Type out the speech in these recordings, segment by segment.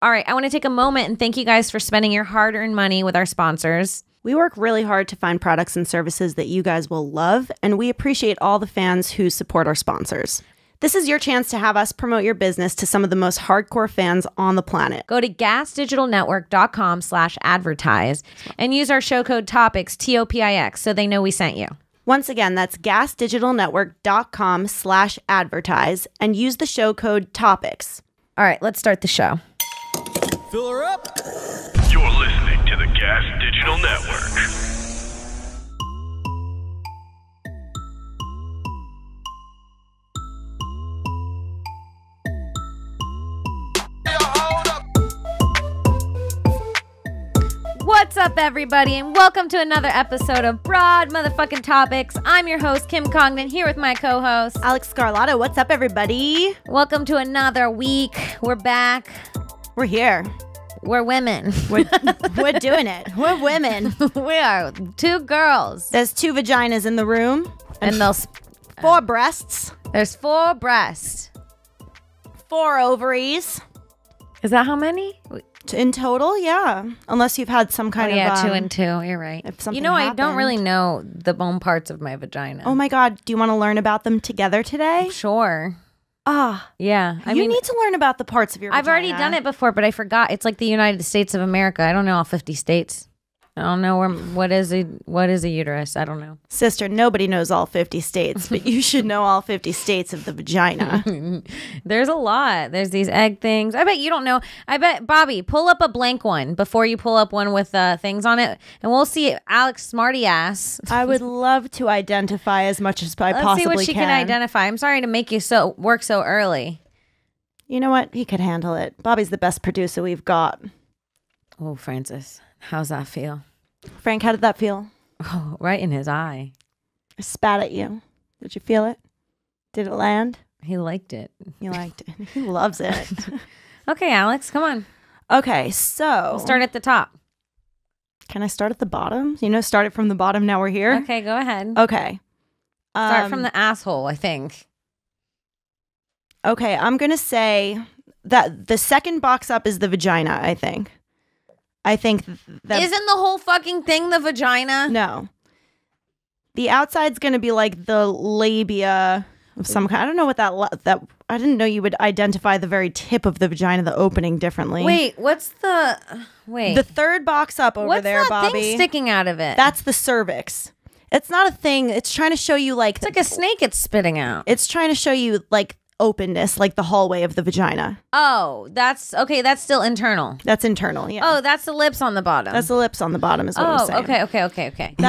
All right, I want to take a moment and thank you guys for spending your hard-earned money with our sponsors. We work really hard to find products and services that you guys will love, and we appreciate all the fans who support our sponsors. This is your chance to have us promote your business to some of the most hardcore fans on the planet. Go to gasdigitalnetwork.com/advertise and use our show code TOPIX, TOPIX, so they know we sent you. Once again, that's gasdigitalnetwork.com/advertise and use the show code TOPIX. All right, let's start the show. Fill her up. You're listening to the Gas Digital Network. What's up, everybody, and welcome to another episode of Broad Motherfucking Topics. I'm your host, Kim Congdon, here with my co-host, Alex Scarlato. What's up, everybody? Welcome to another week. We're back. We're here. We're women. We're doing it. We're women. We are two girls. There's 2 vaginas in the room. And those 4 breasts. There's 4 breasts. 4 ovaries. Is that how many? In total, yeah. Unless you've had some kind of... 2 and 2. You're right. If something you know, happened. I don't really know the bone parts of my vagina. Oh my God. Do you want to learn about them together today? Sure. Yeah. I mean, need to learn about the parts of your I've vagina. already done it before, but I forgot. It's like the United States of America. I don't know all 50 states. I don't know what is a uterus. I don't know. Sister, nobody knows all 50 states, but you should know all 50 states of the vagina. There's a lot. There's these egg things. I bet you don't know. I bet, Bobby, pull up a blank one before you pull up one with things on it, and we'll see Alex smarty ass. I would love to identify as much as I possibly can. Let's see what she can identify. I'm sorry to make you work so early. You know what? He could handle it. Bobby's the best producer we've got. Oh, Francis. How's that feel? Frank, how did that feel? Oh, right in his eye. I spat at you. Did you feel it? Did it land? He liked it. He liked it. He loves it. Okay, Alex, come on. Okay, so... We'll start at the top. Can I start at the bottom? You know, start it from the bottom, now we're here? Okay, go ahead. Okay. Start from the asshole, I think. Okay, I'm going to say that the second box up is the vagina, I think. I think that... Isn't the whole fucking thing the vagina? No. The outside's going to be like the labia of some kind. I don't know what that... I didn't know you would identify the very tip of the vagina, the opening, differently. Wait, what's the... Wait. The third box up over what's there, that Bobby. thing sticking out of it? That's the cervix. It's not a thing. It's trying to show you like... It's like a snake it's spitting out. It's trying to show you like openness, like the hallway of the vagina. Oh, that's... Okay, that's still internal. That's internal, yeah. Oh, that's the lips on the bottom. That's the lips on the bottom is what I'm saying. Okay.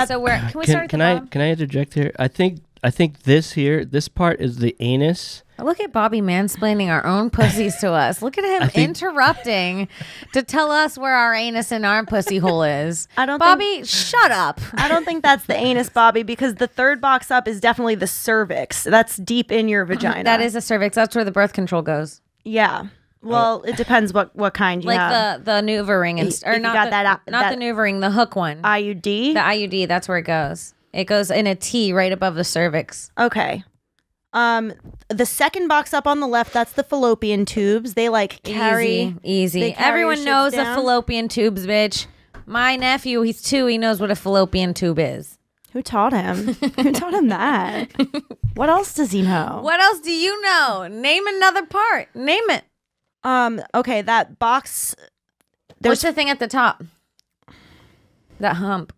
So where... Can we start at the bottom? Can I interject here? I think this here, this part is the anus. Look at Bobby mansplaining our own pussies to us. Look at him interrupting to tell us where our anus and our pussy hole is. Bobby, shut up. I don't think that's the anus, Bobby, because the third box up is definitely the cervix. That's deep in your vagina. That is a cervix. That's where the birth control goes. Yeah. Well, it depends what kind you have. Like the NuvaRing or not the NuvaRing, the hook one. IUD? The IUD, that's where it goes. It goes in a T right above the cervix. Okay. The second box up on the left, that's the fallopian tubes. They like carry... Easy. Everyone knows the fallopian tubes, bitch. My nephew, he's 2. He knows what a fallopian tube is. Who taught him? Who taught him that? What else does he know? What else do you know? Name another part. Name it. Okay, that box... What's the thing at the top? That hump.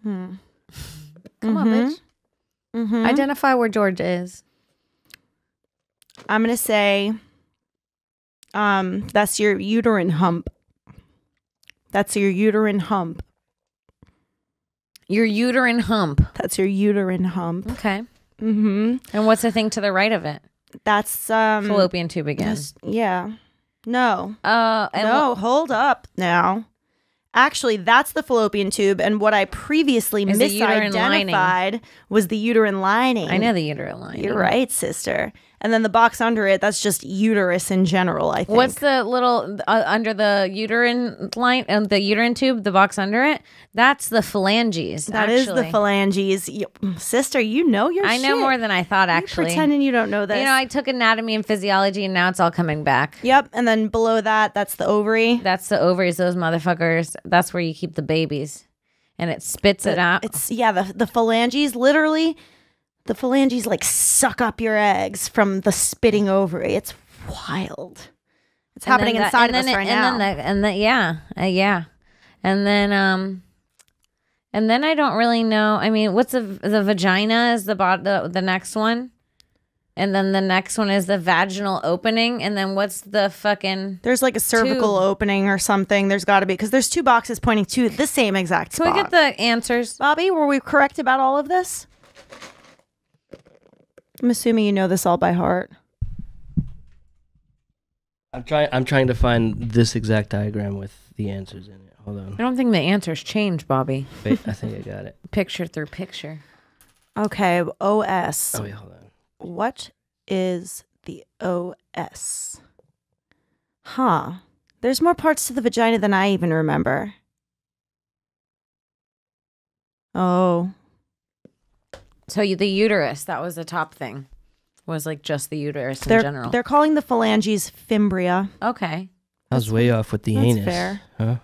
Come on, bitch. Identify where George is. I'm going to say that's your uterine hump. That's your uterine hump. Your uterine hump. That's your uterine hump. Okay. And what's the thing to the right of it? That's fallopian tube again. Yeah. No. No, hold up now. Actually, that's the fallopian tube, and what I previously misidentified was the uterine lining. I know the uterine lining. You're right, sister. And then the box under it, that's just uterus in general, I think. What's the little under the uterine line and the uterine tube, the box under it? That's the phalanges. That is the phalanges. Sister, you know your shit. I know more than I thought, actually. You're pretending you don't know this. You know, I took anatomy and physiology, and now it's all coming back. Yep. And then below that, that's the ovary. That's the ovaries, those motherfuckers. That's where you keep the babies. And it spits it out. It's the phalanges, literally, the phalanges like suck up your eggs from the spitting ovary. It's wild. It's happening inside of us right now. And then I don't really know. I mean, what's the vagina is the next one. And then the next one is the vaginal opening. And then what's the fucking... There's like a cervical opening or something. There's got to be, because there's two boxes pointing to the same exact spot. Can we get the answers? Bobby, were we correct about all of this? I'm assuming you know this all by heart. I'm trying to find this exact diagram with the answers in it. Hold on. I don't think the answers change, Bobby. Wait, I think I got it. Picture through picture. Okay, OS. Oh, wait, hold on. What is the OS? Huh. There's more parts to the vagina than I even remember. Oh. So the uterus, that was the top thing. Was like just the uterus in general. They're calling the phalanges fimbria. Okay. I was way off with the anus. Fair. Huh?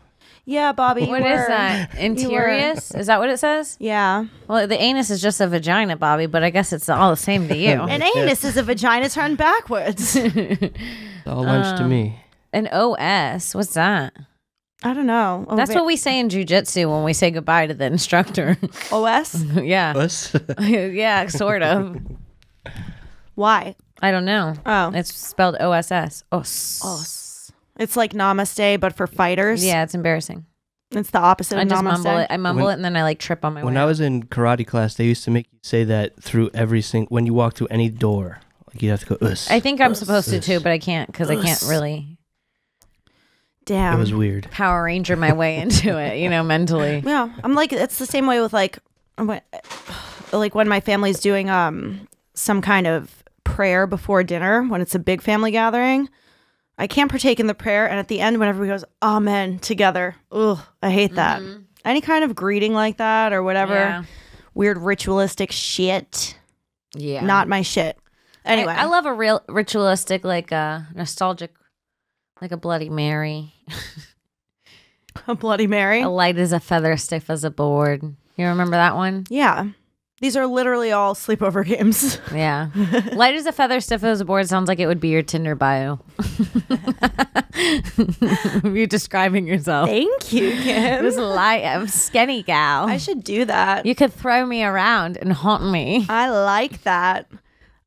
Yeah, Bobby. What is that? Interius? Is that what it says? Yeah. Well, the anus is just a vagina, Bobby, but I guess it's all the same to you. An anus is a vagina turned backwards. It's all lunch to me. An OS? What's that? I don't know. That's what we say in jiu-jitsu when we say goodbye to the instructor. OS? Yeah. Us? Yeah, sort of. Why? I don't know. Oh. It's spelled OSS. Os. Os. It's like namaste, but for fighters. Yeah, it's embarrassing. It's the opposite I of just namaste. mumble it. I mumble it and then I like trip on my way. When I was in karate class, they used to make you say that through every single, when you walk through any door, like you have to go, us. I think I'm supposed to too, but I can't because I can't really Damn. It was weird. Power Ranger my way into it, you know, mentally. Yeah, I'm like, it's the same way with like when my family's doing some kind of prayer before dinner when it's a big family gathering. I can't partake in the prayer, and at the end when everybody goes amen together, ugh, I hate that. Any kind of greeting like that or whatever weird ritualistic shit, not my shit. Anyway, I love a real ritualistic, like nostalgic, like a Bloody Mary. A Bloody Mary, a light as a feather, stiff as a board. You remember that one? Yeah. These are literally all sleepover games. Yeah. Light as a feather, stiff as a board sounds like it would be your Tinder bio. You're describing yourself. Thank you, Kim. This light, I'm a skinny gal. I should do that. You could throw me around and haunt me. I like that.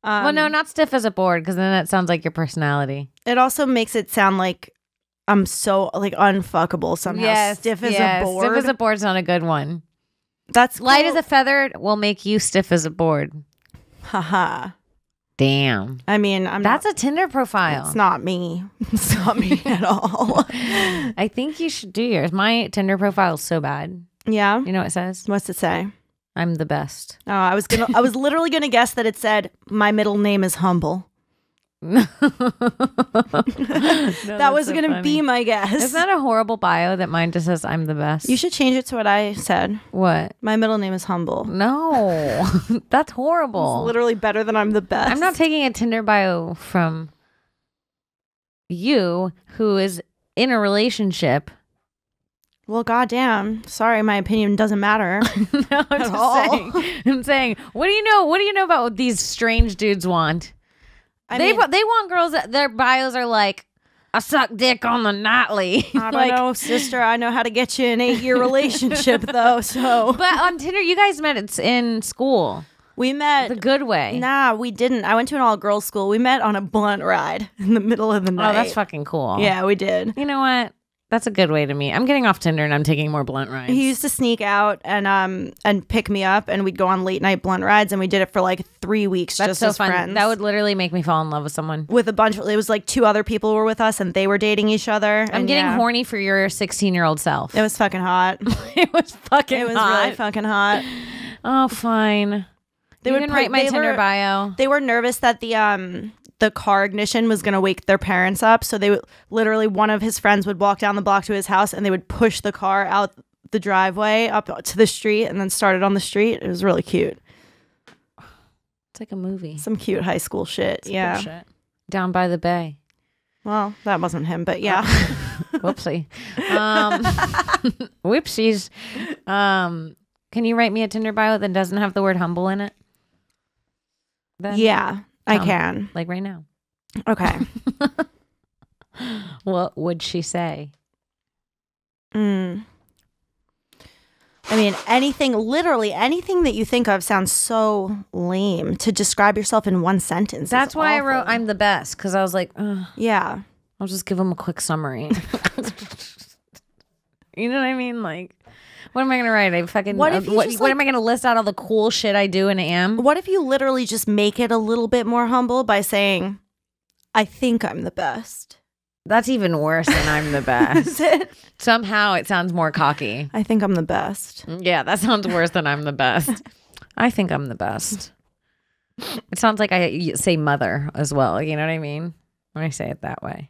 Well, no, not stiff as a board, because then that sounds like your personality. It also makes it sound like I'm so like unfuckable somehow. Yes, stiff as a board. Stiff as a board's not a good one. That's cool. Light as a feather will make you stiff as a board. Haha. Damn. I mean, that's a Tinder profile. It's not me. It's not me at all. I think you should do yours. My Tinder profile is so bad. Yeah. You know what it says? What's it say? I'm the best. Oh, I was literally gonna guess that it said my middle name is Humble. No, that was so gonna be my guess. Isn't that a horrible bio that mine just says I'm the best? You should change it to what I said. What? My middle name is Humble. No, that's horrible. It's literally better than I'm the best. I'm not taking a Tinder bio from you, who is in a relationship. Well, goddamn. Sorry, my opinion doesn't matter. No, I'm saying, what do you know? What do you know about what these strange dudes want? They want girls that their bios are like, I suck dick on the nightly. I don't know, sister. I know how to get you an 8-year relationship, though. So, but on Tinder, you guys met in school. We met the good way. Nah, we didn't. I went to an all-girls school. We met on a blunt ride in the middle of the night. Oh, that's fucking cool. Yeah, we did. You know what? That's a good way to meet. I'm getting off Tinder and I'm taking more blunt rides. He used to sneak out and pick me up, and we'd go on late night blunt rides, and we did it for like 3 weeks. That's just so as fun. friends. That would literally make me fall in love with someone. With a bunch of, it was like 2 other people were with us, and they were dating each other. I'm getting horny for your 16-year-old self. It was fucking hot. It was fucking hot. It was really fucking hot. Oh, fine. You can write my Tinder bio. They were nervous that the car ignition was going to wake their parents up. So they would literally, one of his friends would walk down the block to his house and they would push the car out the driveway up to the street and then start it on the street. It was really cute. It's like a movie. Some cute high school shit. Yeah. Shit. Down by the bay. Well, that wasn't him, but yeah. Whoopsie. Whoopsies. Can you write me a Tinder bio that doesn't have the word humble in it? Then yeah, I can. Like right now. Okay. What would she say? I mean, literally anything that you think of sounds so lame to describe yourself in one sentence. That's why I wrote I'm the best, because I was like, yeah, I'll just give them a quick summary. You know what I mean? Like, what am I going to write? What am I going to list out all the cool shit I do and am? What if you literally just make it a little bit more humble by saying, I think I'm the best? That's even worse than I'm the best. Is it? Somehow it sounds more cocky. I think I'm the best. Yeah, that sounds worse than I'm the best. I think I'm the best. It sounds like I say mother as well. You know what I mean? When I say it that way.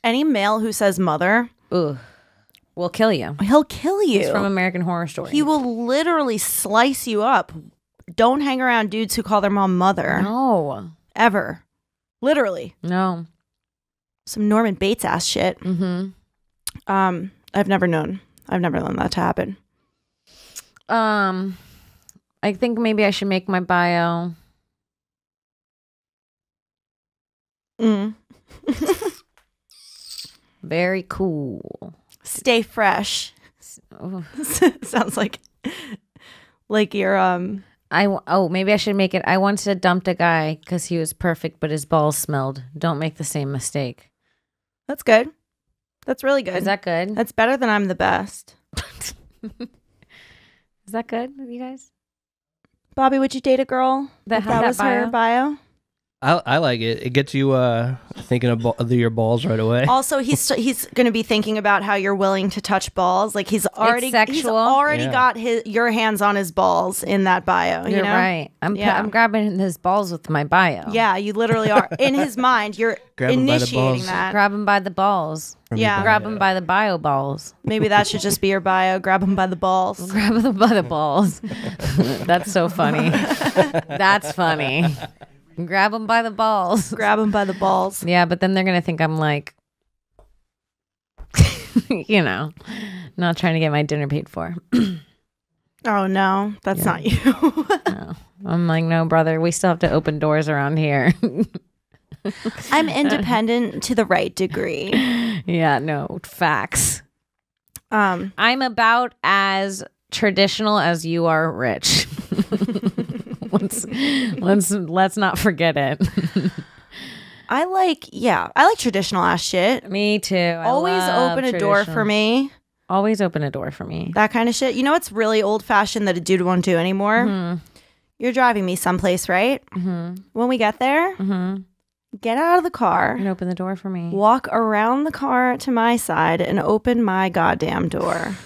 Any male who says mother, will kill you. He'll kill you. It's from American Horror Story. He will literally slice you up. Don't hang around dudes who call their mom mother. No. Ever. Literally. No. Some Norman Bates ass shit. Mm-hmm. I've never known that to happen. I think maybe I should make my bio. Very cool. Stay fresh. Sounds like you're maybe I should make it. I once dumped a guy because he was perfect, but his balls smelled. Don't make the same mistake. That's good. That's really good. Is that good? That's better than I'm the best. Is that good, you guys? Bobby, would you date a girl that was her bio? I like it. It gets you thinking of your balls right away. Also, he's going to be thinking about how you're willing to touch balls. Like he's already got your hands on his balls in that bio. You're right. I'm grabbing his balls with my bio. Yeah, you literally are. In his mind, you're initiating that. Grab him by the balls. Yeah, grab him by the bio balls. Maybe that should just be your bio. Grab him by the balls. Grab him by the balls. That's so funny. That's funny. Grab them by the balls. Grab them by the balls. Yeah, but then they're going to think I'm like, not trying to get my dinner paid for. Oh, no, that's not you. No. I'm like, no, brother, we still have to open doors around here. I'm independent to the right degree. Yeah, no, facts. I'm about as traditional as you are rich. Let's not forget it. I like traditional ass shit. Me too. Always open a door for me. Always open a door for me. That kind of shit. You know what's really old fashioned that a dude won't do anymore? Mm-hmm. You're driving me someplace, right? Mm-hmm. When we get there, get out of the car and open the door for me. Walk around the car to my side and open my goddamn door.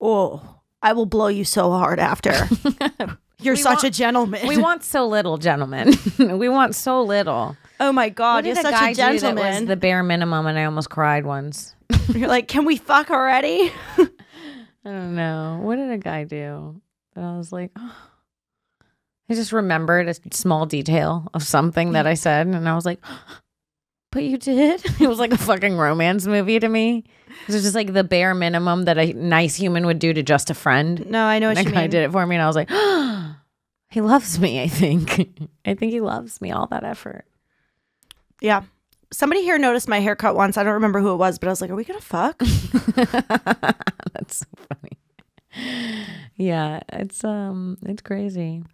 Oh, I will blow you so hard after. You're such a gentleman. We want so little, gentlemen. We want so little. Oh my God, you're such a gentleman. That was the bare minimum, and I almost cried once. You're like, can we fuck already? I don't know. What did a guy do? And I was like, oh. I just remembered a small detail of something that I said, and I was like, but you did? It was like a fucking romance movie to me. It was just like the bare minimum that a nice human would do to just a friend. No, I know what you mean. That guy did it for me, and I was like, oh, he loves me, I think. I think he loves me, all that effort. Yeah. Somebody here noticed my haircut once. I don't remember who it was, but I was like, are we going to fuck? That's so funny. Yeah, it's crazy.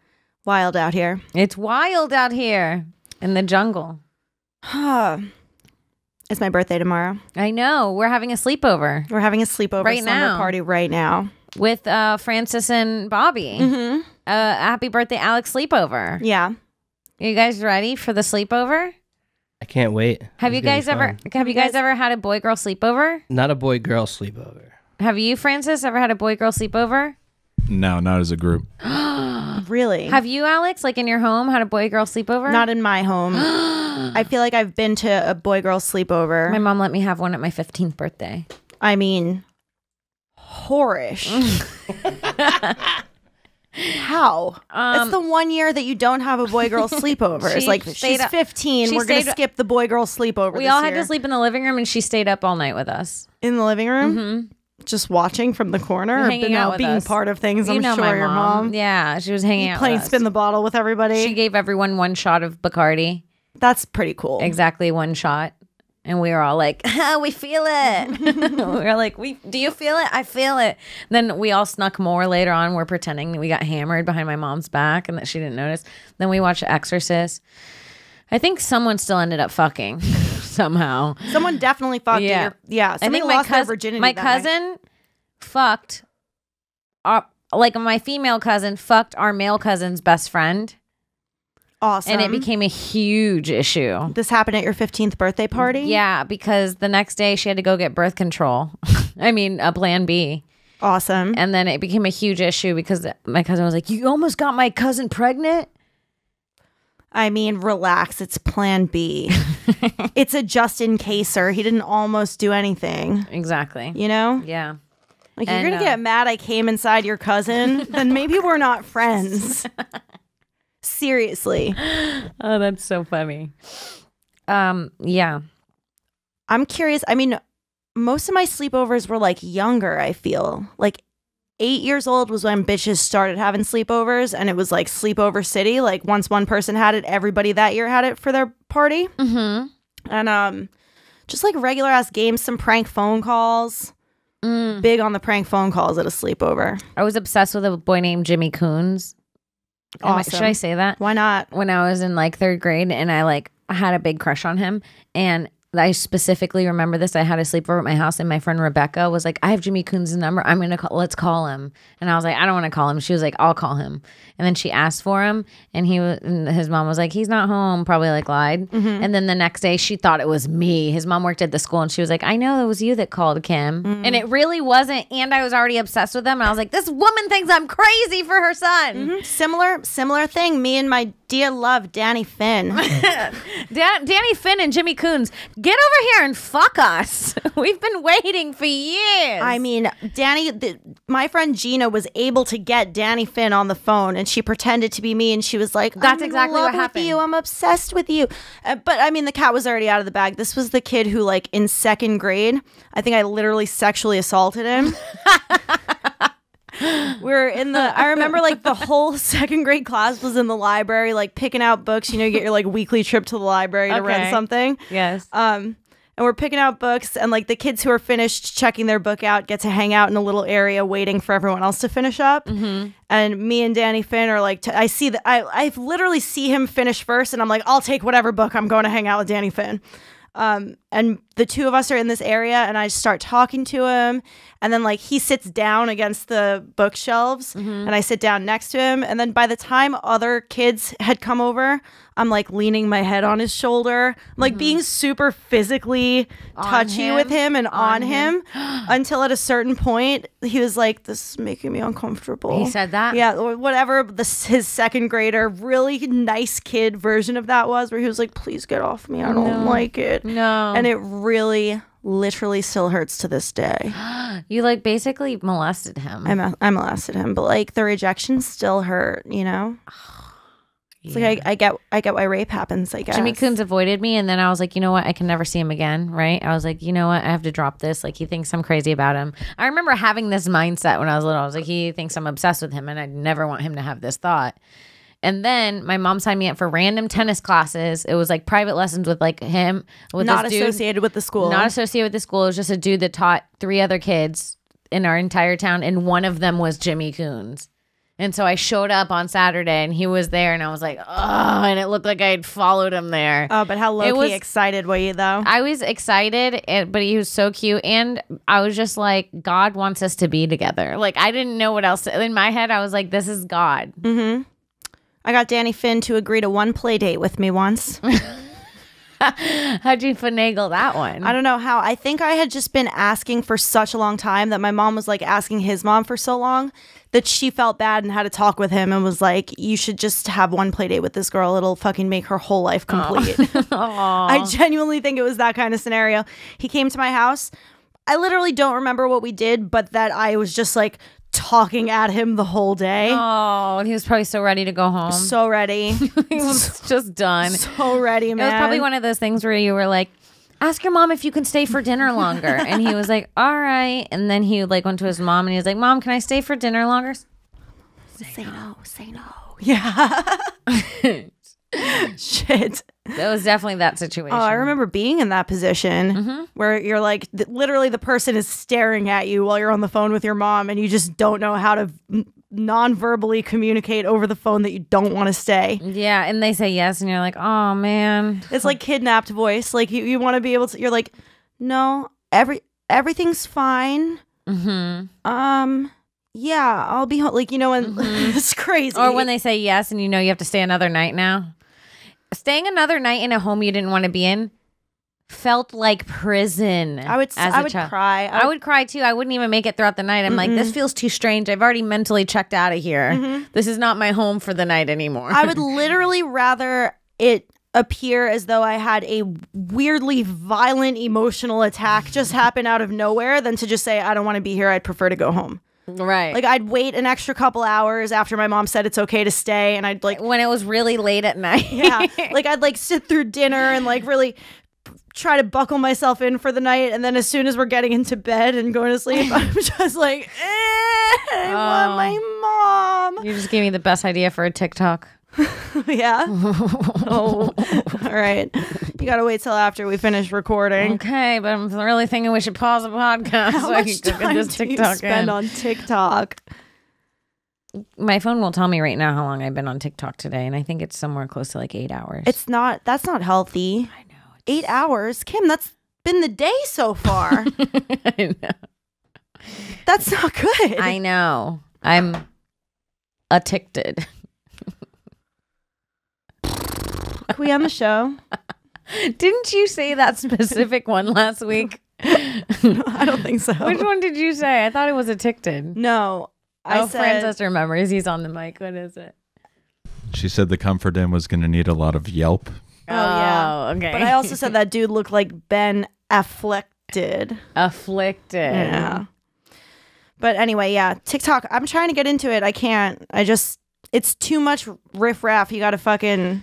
Wild out here. It's wild out here in the jungle. It's my birthday tomorrow. I know. We're having a sleepover. We're having a sleepover right now. Party right now. With Francis and Bobby. Mm-hmm. Happy birthday, Alex sleepover. Yeah. Are you guys ready for the sleepover? I can't wait. Have you guys ever had a boy-girl sleepover? Not a boy-girl sleepover. Have you, Francis, ever had a boy-girl sleepover? No, not as a group. Really? Have you, Alex, like in your home, had a boy-girl sleepover? Not in my home. I feel like I've been to a boy-girl sleepover. My mom let me have one at my 15th birthday. I mean, whorish. How? It's the 1 year that you don't have a boy-girl sleepover. It's like, she's 15. We're going to skip the boy-girl sleepover We all had to sleep in the living room, and she stayed up all night with us. In the living room? Mm-hmm. Just watching from the corner? Hanging out with being us. Part of things, You I'm know sure my your mom. Yeah, she was hanging out Playing with us. spin the bottle with everybody. She gave everyone one shot of Bacardi. That's pretty cool. Exactly one shot. And we were all like, we feel it. We were like, do you feel it? I feel it. Then we all snuck more later on. We're pretending that we got hammered behind my mom's back and that she didn't notice. Then we watched Exorcist. I think someone still ended up fucking somehow. Someone definitely fucked. Yeah. Yeah. I think lost their virginity. My cousin fucked, like my female cousin fucked our male cousin's best friend. Awesome. And it became a huge issue. This happened at your 15th birthday party? Yeah, because the next day she had to go get birth control. I mean, a plan B. Awesome. And then it became a huge issue because my cousin was like, you almost got my cousin pregnant? I mean, relax. It's plan B. It's a just in caser. He didn't almost do anything. Exactly. You know? Yeah. Like, you're going to get mad I came inside your cousin? Then maybe we're not friends. Seriously. Oh, that's so funny. Yeah. I'm curious. I mean, most of my sleepovers were like younger, I feel. Like 8 years old was when bitches started having sleepovers, and it was like sleepover city. Like once one person had it, everybody that year had it for their party. Mm-hmm. And just like regular ass games, some prank phone calls. Big on the prank phone calls at a sleepover. I was obsessed with a boy named Jimmy Coons. Awesome. Should I say that? Why not? When I was in like 3rd grade, and I had a big crush on him, and I specifically remember this. I had a sleepover at my house, and my friend Rebecca was like, I have Jimmy Coons' number. Let's call him. And I was like, I don't want to call him. She was like, I'll call him. And then she asked for him, and his mom was like, he's not home, probably like lied. Mm-hmm. And then the next day she thought it was me. His mom worked at the school, and she was like, I know it was you that called Kim. Mm-hmm. And it really wasn't. And I was already obsessed with him. And I was like, this woman thinks I'm crazy for her son. Mm-hmm. Similar thing. Me and my dear love, Danny Finn. Danny Finn and Jimmy Coons, get over here and fuck us. We've been waiting for years. I mean, my friend Gina was able to get Danny Finn on the phone, and she pretended to be me, and she was like, that's exactly what happened. You. I'm obsessed with you. But I mean, the cat was already out of the bag. This was the kid who, like, in 2nd grade, I think I literally sexually assaulted him. I remember like the whole 2nd grade class was in the library, like picking out books. You know, you get your like weekly trip to the library to rent something. Yes. And we're picking out books, and like the kids who are finished checking their book out get to hang out in a little area waiting for everyone else to finish up. Mm-hmm. And me and Danny Finn are like, I literally see him finish first, and I'm like, I'll take whatever book. I'm going to hang out with Danny Finn. And the two of us are in this area, and I start talking to him, and then like he sits down against the bookshelves, and I sit down next to him, and then by the time other kids had come over, I'm like leaning my head on his shoulder, I'm like being super physically touchy with him and on him until at a certain point he was like, this is making me uncomfortable. He said that? Yeah, or whatever his 2nd grader really nice kid version of that was, where he was like, please get off me, I don't like it. No. And it really literally still hurts to this day. You like basically molested him. I molested him, but like the rejection still hurt, you know? It's like I get why rape happens, I guess. Jimmy Coons avoided me, and then I was like, you know what? I can never see him again, right? I was like, you know what? I have to drop this. Like, he thinks I'm crazy about him. I remember having this mindset when I was little. I was like, he thinks I'm obsessed with him, and I never want him to have this thought. And then my mom signed me up for random tennis classes. It was like private lessons with like him. With not this dude. associated with the school. Not associated with the school. It was just a dude that taught 3 other kids in our entire town, and one of them was Jimmy Coons. And so I showed up on Saturday, and he was there, and I was like, oh, and it looked like I had followed him there. Oh, but how low-key excited were you, though? I was excited, but he was so cute, and I was just like, God wants us to be together. Like, I didn't know what else. In my head, I was like, this is God. Mm-hmm. I got Danny Finn to agree to one play date with me once. How'd you finagle that one? I don't know how. I think I had just been asking for such a long time that my mom was like asking his mom for so long that she felt bad and had to talk with him and was like, you should just have one play date with this girl. It'll fucking make her whole life complete. I genuinely think it was that kind of scenario. He came to my house. I literally don't remember what we did, but that I was just like talking at him the whole day. Oh, and he was probably so ready to go home. So ready. He was just done. So ready, man. It was probably one of those things where you were like, ask your mom if you can stay for dinner longer. And he was like, all right. And then he like went to his mom and he was like, Mom, can I stay for dinner longer? Say no. Say no. Yeah. Shit. That was definitely that situation. Oh, I remember being in that position where you're like, literally the person is staring at you while you're on the phone with your mom and you just don't know how to non-verbally communicate over the phone that you don't want to stay. Yeah, and they say yes and you're like, oh man. It's like kidnapped voice. Like you want to be able to, you're like, no, everything's fine. Yeah, I'll be home. Like, you know, and it's crazy. Or when they say yes and you know you have to stay another night now. Staying another night in a home you didn't want to be in felt like prison. I would cry. I would cry too. I wouldn't even make it throughout the night. I'm like, this feels too strange. I've already mentally checked out of here. This is not my home for the night anymore. I would literally rather it appear as though I had a weirdly violent emotional attack just happen out of nowhere than to just say, I don't want to be here. I'd prefer to go home. Right. Like I'd wait an extra couple hours after my mom said it's okay to stay, and I'd like when it was really late at night. Yeah. Like I'd like sit through dinner and like really try to buckle myself in for the night, and then as soon as we're getting into bed and going to sleep, I'm just like, I want my mom. You just gave me the best idea for a TikTok. Yeah. Oh, all right. You gotta wait till after we finish recording. Okay, but I'm really thinking we should pause the podcast How so I much can get time this do you TikTok spend in. on TikTok? My phone will tell me right now how long I've been on TikTok today, and I think it's somewhere close to like 8 hours. That's not healthy. I know. 8 hours? Kim, that's been the day so far. I know. That's not good. I know. I'm addicted. Can we end the show? Didn't you say that specific one last week? I don't think so. Which one did you say? I thought it was addicted. No. I said, Frances remembers. He's on the mic. What is it? She said the comfort in was going to need a lot of Yelp. Oh, yeah. Okay. But I also said that dude looked like Ben Afflicted. Afflicted. Yeah. But anyway, yeah. TikTok, I'm trying to get into it. I can't. It's too much riffraff. You got to fucking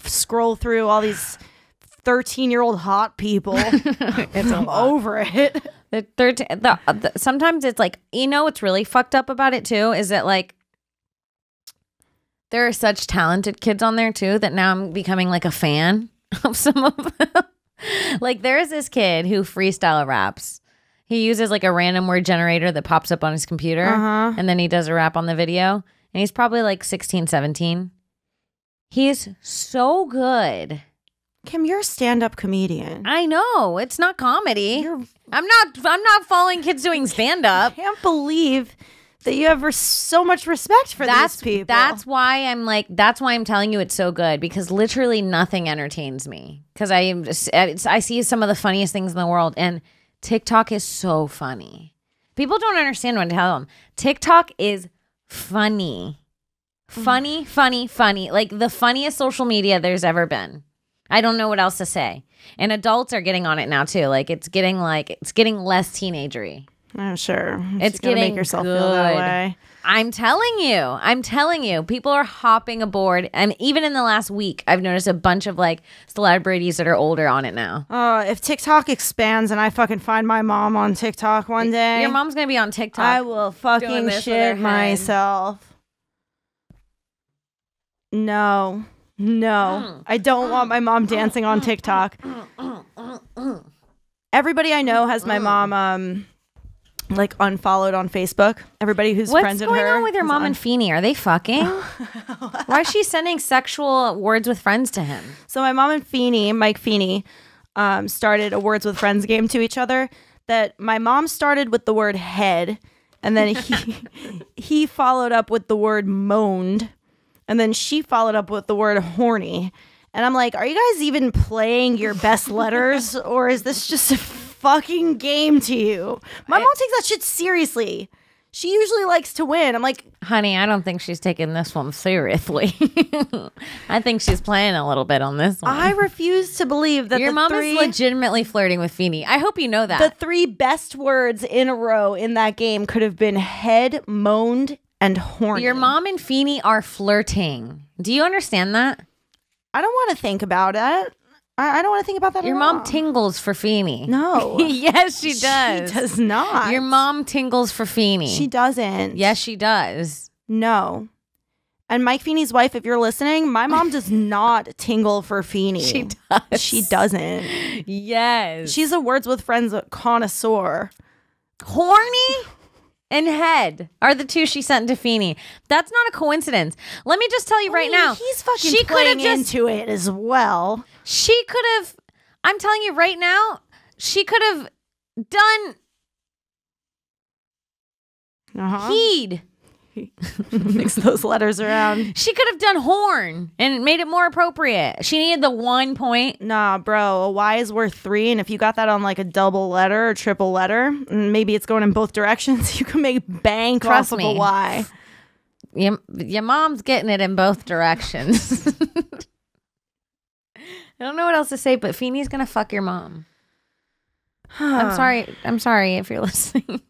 scroll through all these 13-year-old hot people. I'm over it. Sometimes it's like, you know what's really fucked up about it too is that like there are such talented kids on there too that now I'm becoming like a fan of some of them. Like there is this kid who freestyle raps. He uses like a random word generator that pops up on his computer and then he does a rap on the video, and he's probably like 16, 17. He is so good. Kim, you're a stand-up comedian. I know. It's not comedy. I'm not following kids doing stand-up. I can't believe that you have so much respect for these people. That's why I'm telling you it's so good, because literally nothing entertains me. Because I see some of the funniest things in the world, and TikTok is so funny. People don't understand when I tell them. TikTok is funny. Funny. Like the funniest social media there's ever been. I don't know what else to say. And adults are getting on it now too. Like it's getting less teenagery. I'm sure. It's gonna getting make yourself good. feel that way. I'm telling you, people are hopping aboard. And even in the last week, I've noticed a bunch of like celebrities that are older on it now. If TikTok expands and I fucking find my mom on TikTok one day, Your mom's gonna be on TikTok. I will fucking this with her shit head. myself. No. I don't want my mom dancing on TikTok. Everybody I know has my mom like unfollowed on Facebook. Everybody who's friends with her. What's going on with your mom and Feeney? Are they fucking? Why is she sending sexual words with friends to him? So my mom and Feeney, Mike Feeney, started a Words with Friends game to each other that my mom started with the word head, and then he followed up with the word moaned, and then she followed up with the word horny. And I'm like, are you guys even playing your best letters, or is this just a fucking game to you? My mom takes that shit seriously. She usually likes to win. I'm like, honey, I don't think she's taking this one seriously. I think she's playing a little bit on this one. I refuse to believe that your mom is legitimately flirting with Feeney. I hope you know that. The 3 best words in a row in that game could have been head, moaned, and horny. Your mom and Feeney are flirting. Do you understand that? I don't want to think about it. I don't want to think about that Your at all. mom tingles for Feeney. No. Yes, she does. She does not. Your mom tingles for Feeney. She doesn't. Yes, she does. No. And Mike Feeney's wife, if you're listening, my mom does not tingle for Feeney. She does. She doesn't. Yes. She's a Words with Friends connoisseur. Horny and head are the 2 she sent to Feeney. That's not a coincidence. Let me just tell you right now. He's fucking playing into it as well. She could have, I'm telling you right now, she could have done heed. Mix those letters around. She could have done horn and made it more appropriate. She needed the 1 point. Nah, bro, a Y is worth 3, and if you got that on like a double letter or triple letter, and maybe it's going in both directions, you can make bank off of a Y. Your mom's getting it in both directions. I don't know what else to say, but Feeney's gonna fuck your mom. I'm sorry if you're listening.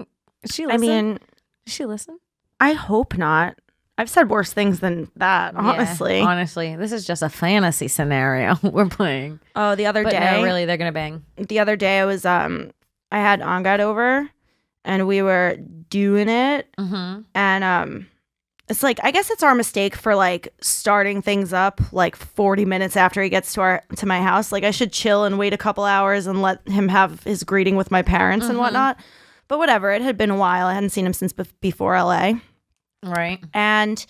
Is she listen? Does she listen? I hope not. I've said worse things than that, honestly. Yeah, honestly, this is just a fantasy scenario we're playing. Oh, the other day. No, really, they're gonna bang. The other day, I was I had Angad over, and we were doing it, and it's like, I guess it's our mistake for like starting things up like 40 minutes after he gets to my house. Like I should chill and wait a couple hours and let him have his greeting with my parents and whatnot. But whatever, it had been a while. I hadn't seen him since before LA. Right. And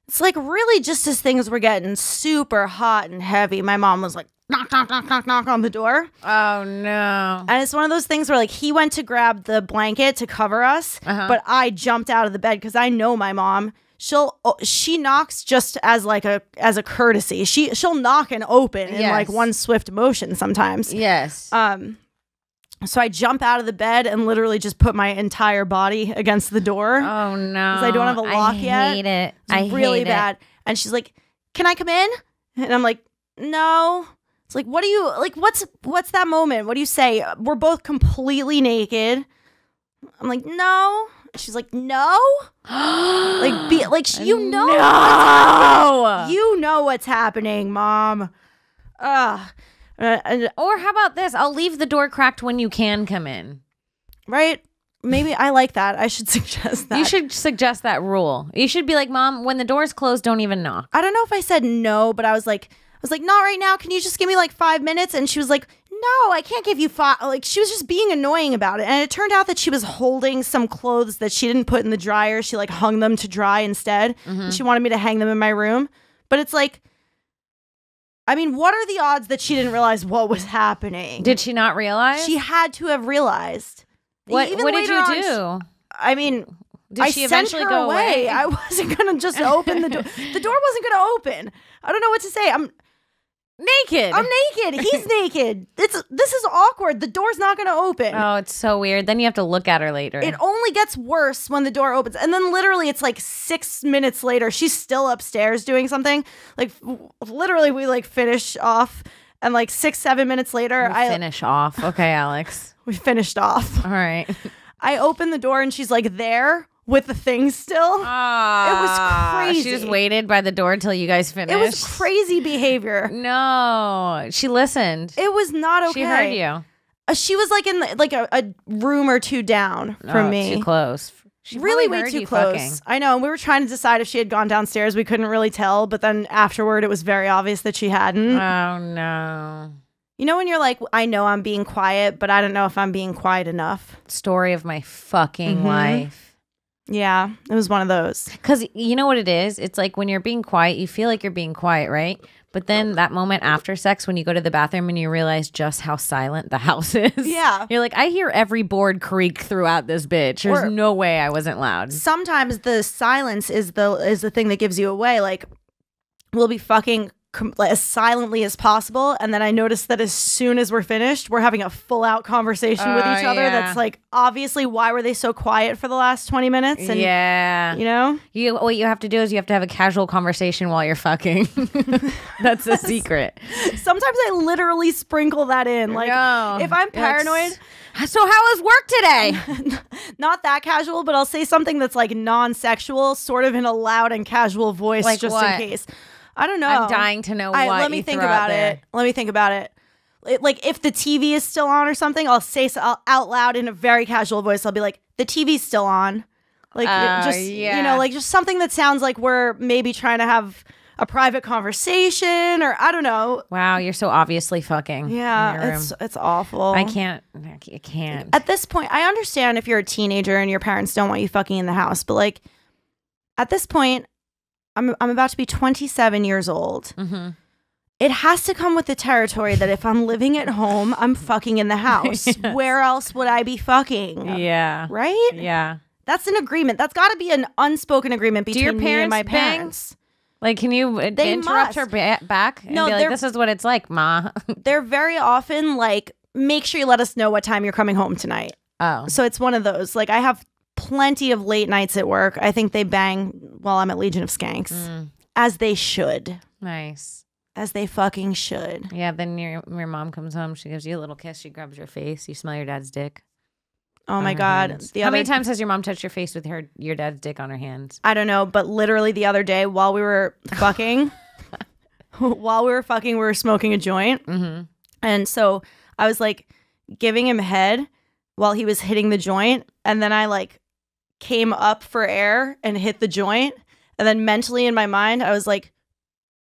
it's like really just as things were getting super hot and heavy, my mom was like, knock, knock, knock, knock, knock on the door. Oh, no. And it's one of those things where like he went to grab the blanket to cover us, but I jumped out of the bed because I know my mom. She knocks just as like as a courtesy. She'll knock and open in like one swift motion sometimes. Yes. So I jump out of the bed and literally just put my entire body against the door. Oh no. Because I don't have a lock yet. I hate it. It's really bad. And she's like, "Can I come in?" And I'm like, "No." It's like, "What do you like? What's that moment? What do you say?" We're both completely naked. I'm like, "No." She's like, "No." You know. No. You know what's happening, Mom. Or how about this? I'll leave the door cracked when you can come in. Right? Maybe I like that. I should suggest that. You should suggest that rule. You should be like, "Mom, when the door's closed, don't even knock." I don't know if I said no, but I was like, "Not right now. Can you just give me like 5 minutes?" And she was like, "No, I can't give you 5." Like she was just being annoying about it. And it turned out that she was holding some clothes that she didn't put in the dryer. She like hung them to dry instead. And she wanted me to hang them in my room. But it's like, I mean, what are the odds that she didn't realize what was happening? Did she not realize? She had to have realized. What did you do? I mean, Did she eventually go away? I wasn't going to just open the door. The door wasn't going to open. I don't know what to say. I'm naked. He's naked. This is awkward. The door's not going to open. Oh, it's so weird. Then you have to look at her later. It only gets worse when the door opens. And then literally it's like 6 minutes later, she's still upstairs doing something. Like literally we like finish off and like 6-7 minutes later, finish off. Okay, Alex. We finished off. All right. I open the door and she's like there with the things still. It was crazy. She just waited by the door until you guys finished. It was crazy behavior. No, she listened. It was not okay. She heard you. She was like in like a room or two down from me. Too close. She really way too close. Fucking. I know. And we were trying to decide if she had gone downstairs. We couldn't really tell. But then afterward, it was very obvious that she hadn't. Oh, no. You know when you're like, I know I'm being quiet, but I don't know if I'm being quiet enough. Story of my fucking life. Yeah, it was one of those. Because you know what it is? It's like when you're being quiet, you feel like you're being quiet, right? But then that moment after sex, when you go to the bathroom and you realize just how silent the house is. Yeah. You're like, I hear every board creak throughout this bitch. There's no way I wasn't loud. Sometimes the silence is the thing that gives you away. Like, we'll be fucking like, as silently as possible. And then I noticed that as soon as we're finished, we're having a full out conversation with each other. Yeah. That's like, obviously, why were they so quiet for the last 20 minutes? And, you know, what you have to do is you have to have a casual conversation while you're fucking. That's the secret. sometimes I literally sprinkle that in. Like, No, if I'm paranoid, so how was work today? not that casual, but I'll say something that's like non-sexual, sort of in a loud and casual voice, Like just what? in case. I don't know. I'm dying to know what Let me you think threw out about there. it. Let me think about it. Like if the TV is still on or something, I'll say out loud in a very casual voice. I'll be like, "The TV's still on." Like just you know, like just something that sounds like we're maybe trying to have a private conversation, or I don't know. Wow, you're so obviously fucking. in your Yeah, room. it's awful. I can't. At this point, I understand if you're a teenager and your parents don't want you fucking in the house, but like at this point, I'm about to be 27 years old. Mm-hmm. It has to come with the territory that if I'm living at home, I'm fucking in the house. Yes. Where else would I be fucking? Yeah. Right? Yeah. That's an agreement. That's got to be an unspoken agreement Do your between me and my parents bang? parents. Like, can you interrupt must. her back and No, be like, they're- "This is what it's like, ma." They're very often like, make sure you let us know what time you're coming home tonight. Oh, So it's one of those. Like, I have plenty of late nights at work. I think they bang while I'm at Legion of Skanks. As they should. nice. As they fucking should. Yeah. Then your mom comes home. She gives you a little kiss. She grabs your face. You smell your dad's dick. Oh on my her God. hands. The How other many times has your mom touched your face with your dad's dick on her hands? I don't know, but literally the other day while we were fucking, we were smoking a joint. Mm-hmm. And so I was like giving him head while he was hitting the joint. And then I like came up for air and hit the joint. And then mentally in my mind, I was like,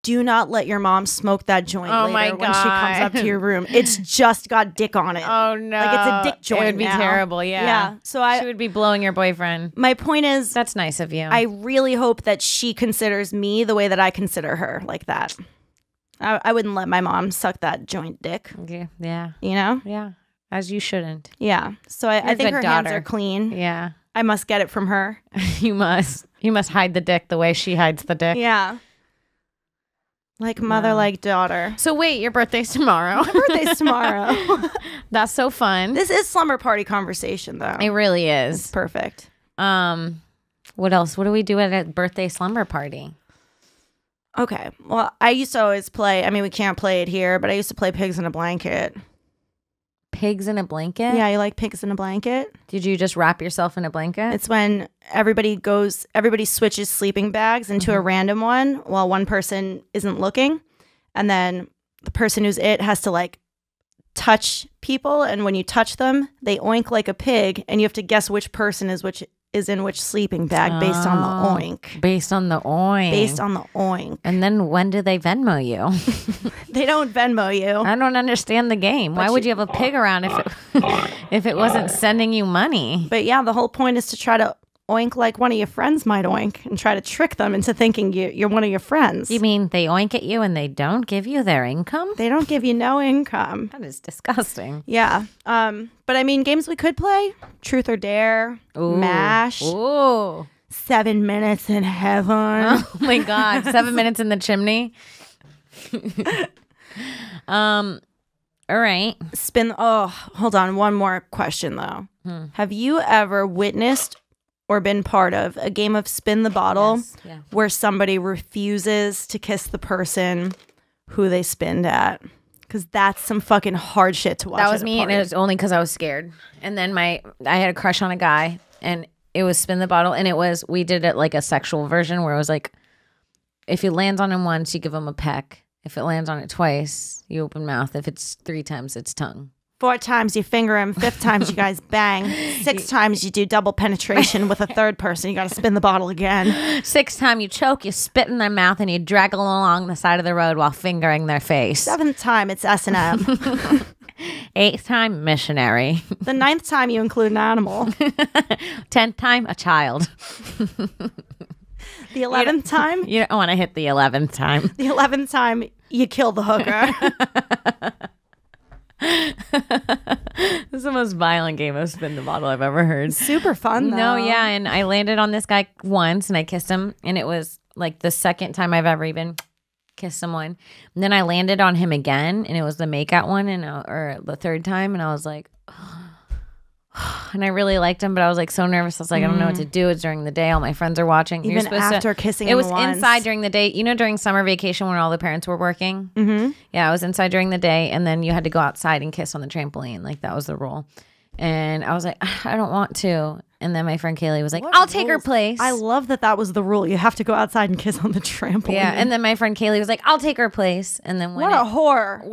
do not let your mom smoke that joint Oh later my when she comes up God. to your room. It's just got dick on it. Oh no! Like it's a dick joint It would be now. terrible. Yeah. Yeah. So She would be blowing your boyfriend. my point is, That's nice of you. I really hope that she considers me the way that I consider her, like that. I wouldn't let my mom suck that joint dick, Okay. Yeah. you know? Yeah. As you shouldn't. Yeah. So I You're a think good her hands daughter. are clean. Yeah. I must get it from her. You must. You must hide the dick the way she hides the dick. Yeah. Like mother, Wow. like daughter. So wait, your birthday's tomorrow. My birthday's tomorrow. That's so fun. This is slumber party conversation, though. It really It's is. perfect. What else? What do we do at a birthday slumber party? Okay. Well, I used to always play. I mean, we can't play it here, but I used to play pigs in a blanket. Pigs in a blanket? Yeah, you like pigs in a blanket? Did you just wrap yourself in a blanket? It's when everybody switches sleeping bags into a random one while one person isn't looking. And then the person who's it has to like touch people. And when you touch them, they oink like a pig. And you have to guess which person is in which sleeping bag based on the oink. Based on the oink. Based on the oink. And then when do they Venmo you? They don't Venmo you. I don't understand the game. Why would you have a pig around if it wasn't sending you money? But yeah, the whole point is to try to oink like one of your friends might oink and try to trick them into thinking you're one of your friends. You mean they oink at you and they don't give you their income? They don't give you no income. That is disgusting. Yeah. But I mean, games we could play: Truth or Dare, Ooh. Mash, Ooh. 7 Minutes in Heaven. Oh my God. 7 minutes in the chimney. All right. Hold on. One more question though. Have you ever witnessed or been part of a game of spin the bottle Yes, yeah. where somebody refuses to kiss the person who they spinned at? Because that's some fucking hard shit to watch. That was at a me, and party. it was only because I was scared. And then I had a crush on a guy, and it was spin the bottle, and we did it like a sexual version where it was like, if it lands on him once, you give him a peck. If it lands on it twice, you open mouth. If it's 3 times, it's tongue. 4 times you finger him. 5th times you guys bang. 6 times you do double penetration with a third person. You got to spin the bottle again. 6th time you choke, you spit in their mouth, and you drag them along the side of the road while fingering their face. 7th time it's S&M. 8th time, missionary. The 9th time you include an animal. 10th time, a child. The 11th time, You don't want to hit the 11th time. the 11th time you kill the hooker. This is the most violent game of spin the bottle I've ever heard. Super fun though. No, yeah, and I landed on this guy once and I kissed him, and it was like the second time I've ever even kiss someone. And then I landed on him again, and it was the makeout one, or the third time, and I was like, and I really liked him, but I was like so nervous. I was like, I don't know what to do. It's during the day. All my friends are watching. Even after kissing him it was once. inside during the day. You know, during summer vacation when all the parents were working. Mm-hmm. Yeah, I was inside during the day, and then you had to go outside and kiss on the trampoline. Like that was the rule. And I was like, I don't want to. And then my friend Kaylee was like, I'll take her place. I love that was the rule. You have to go outside and kiss on the trampoline. Yeah. And then my friend Kaylee was like, I'll take her place. And then what a whore.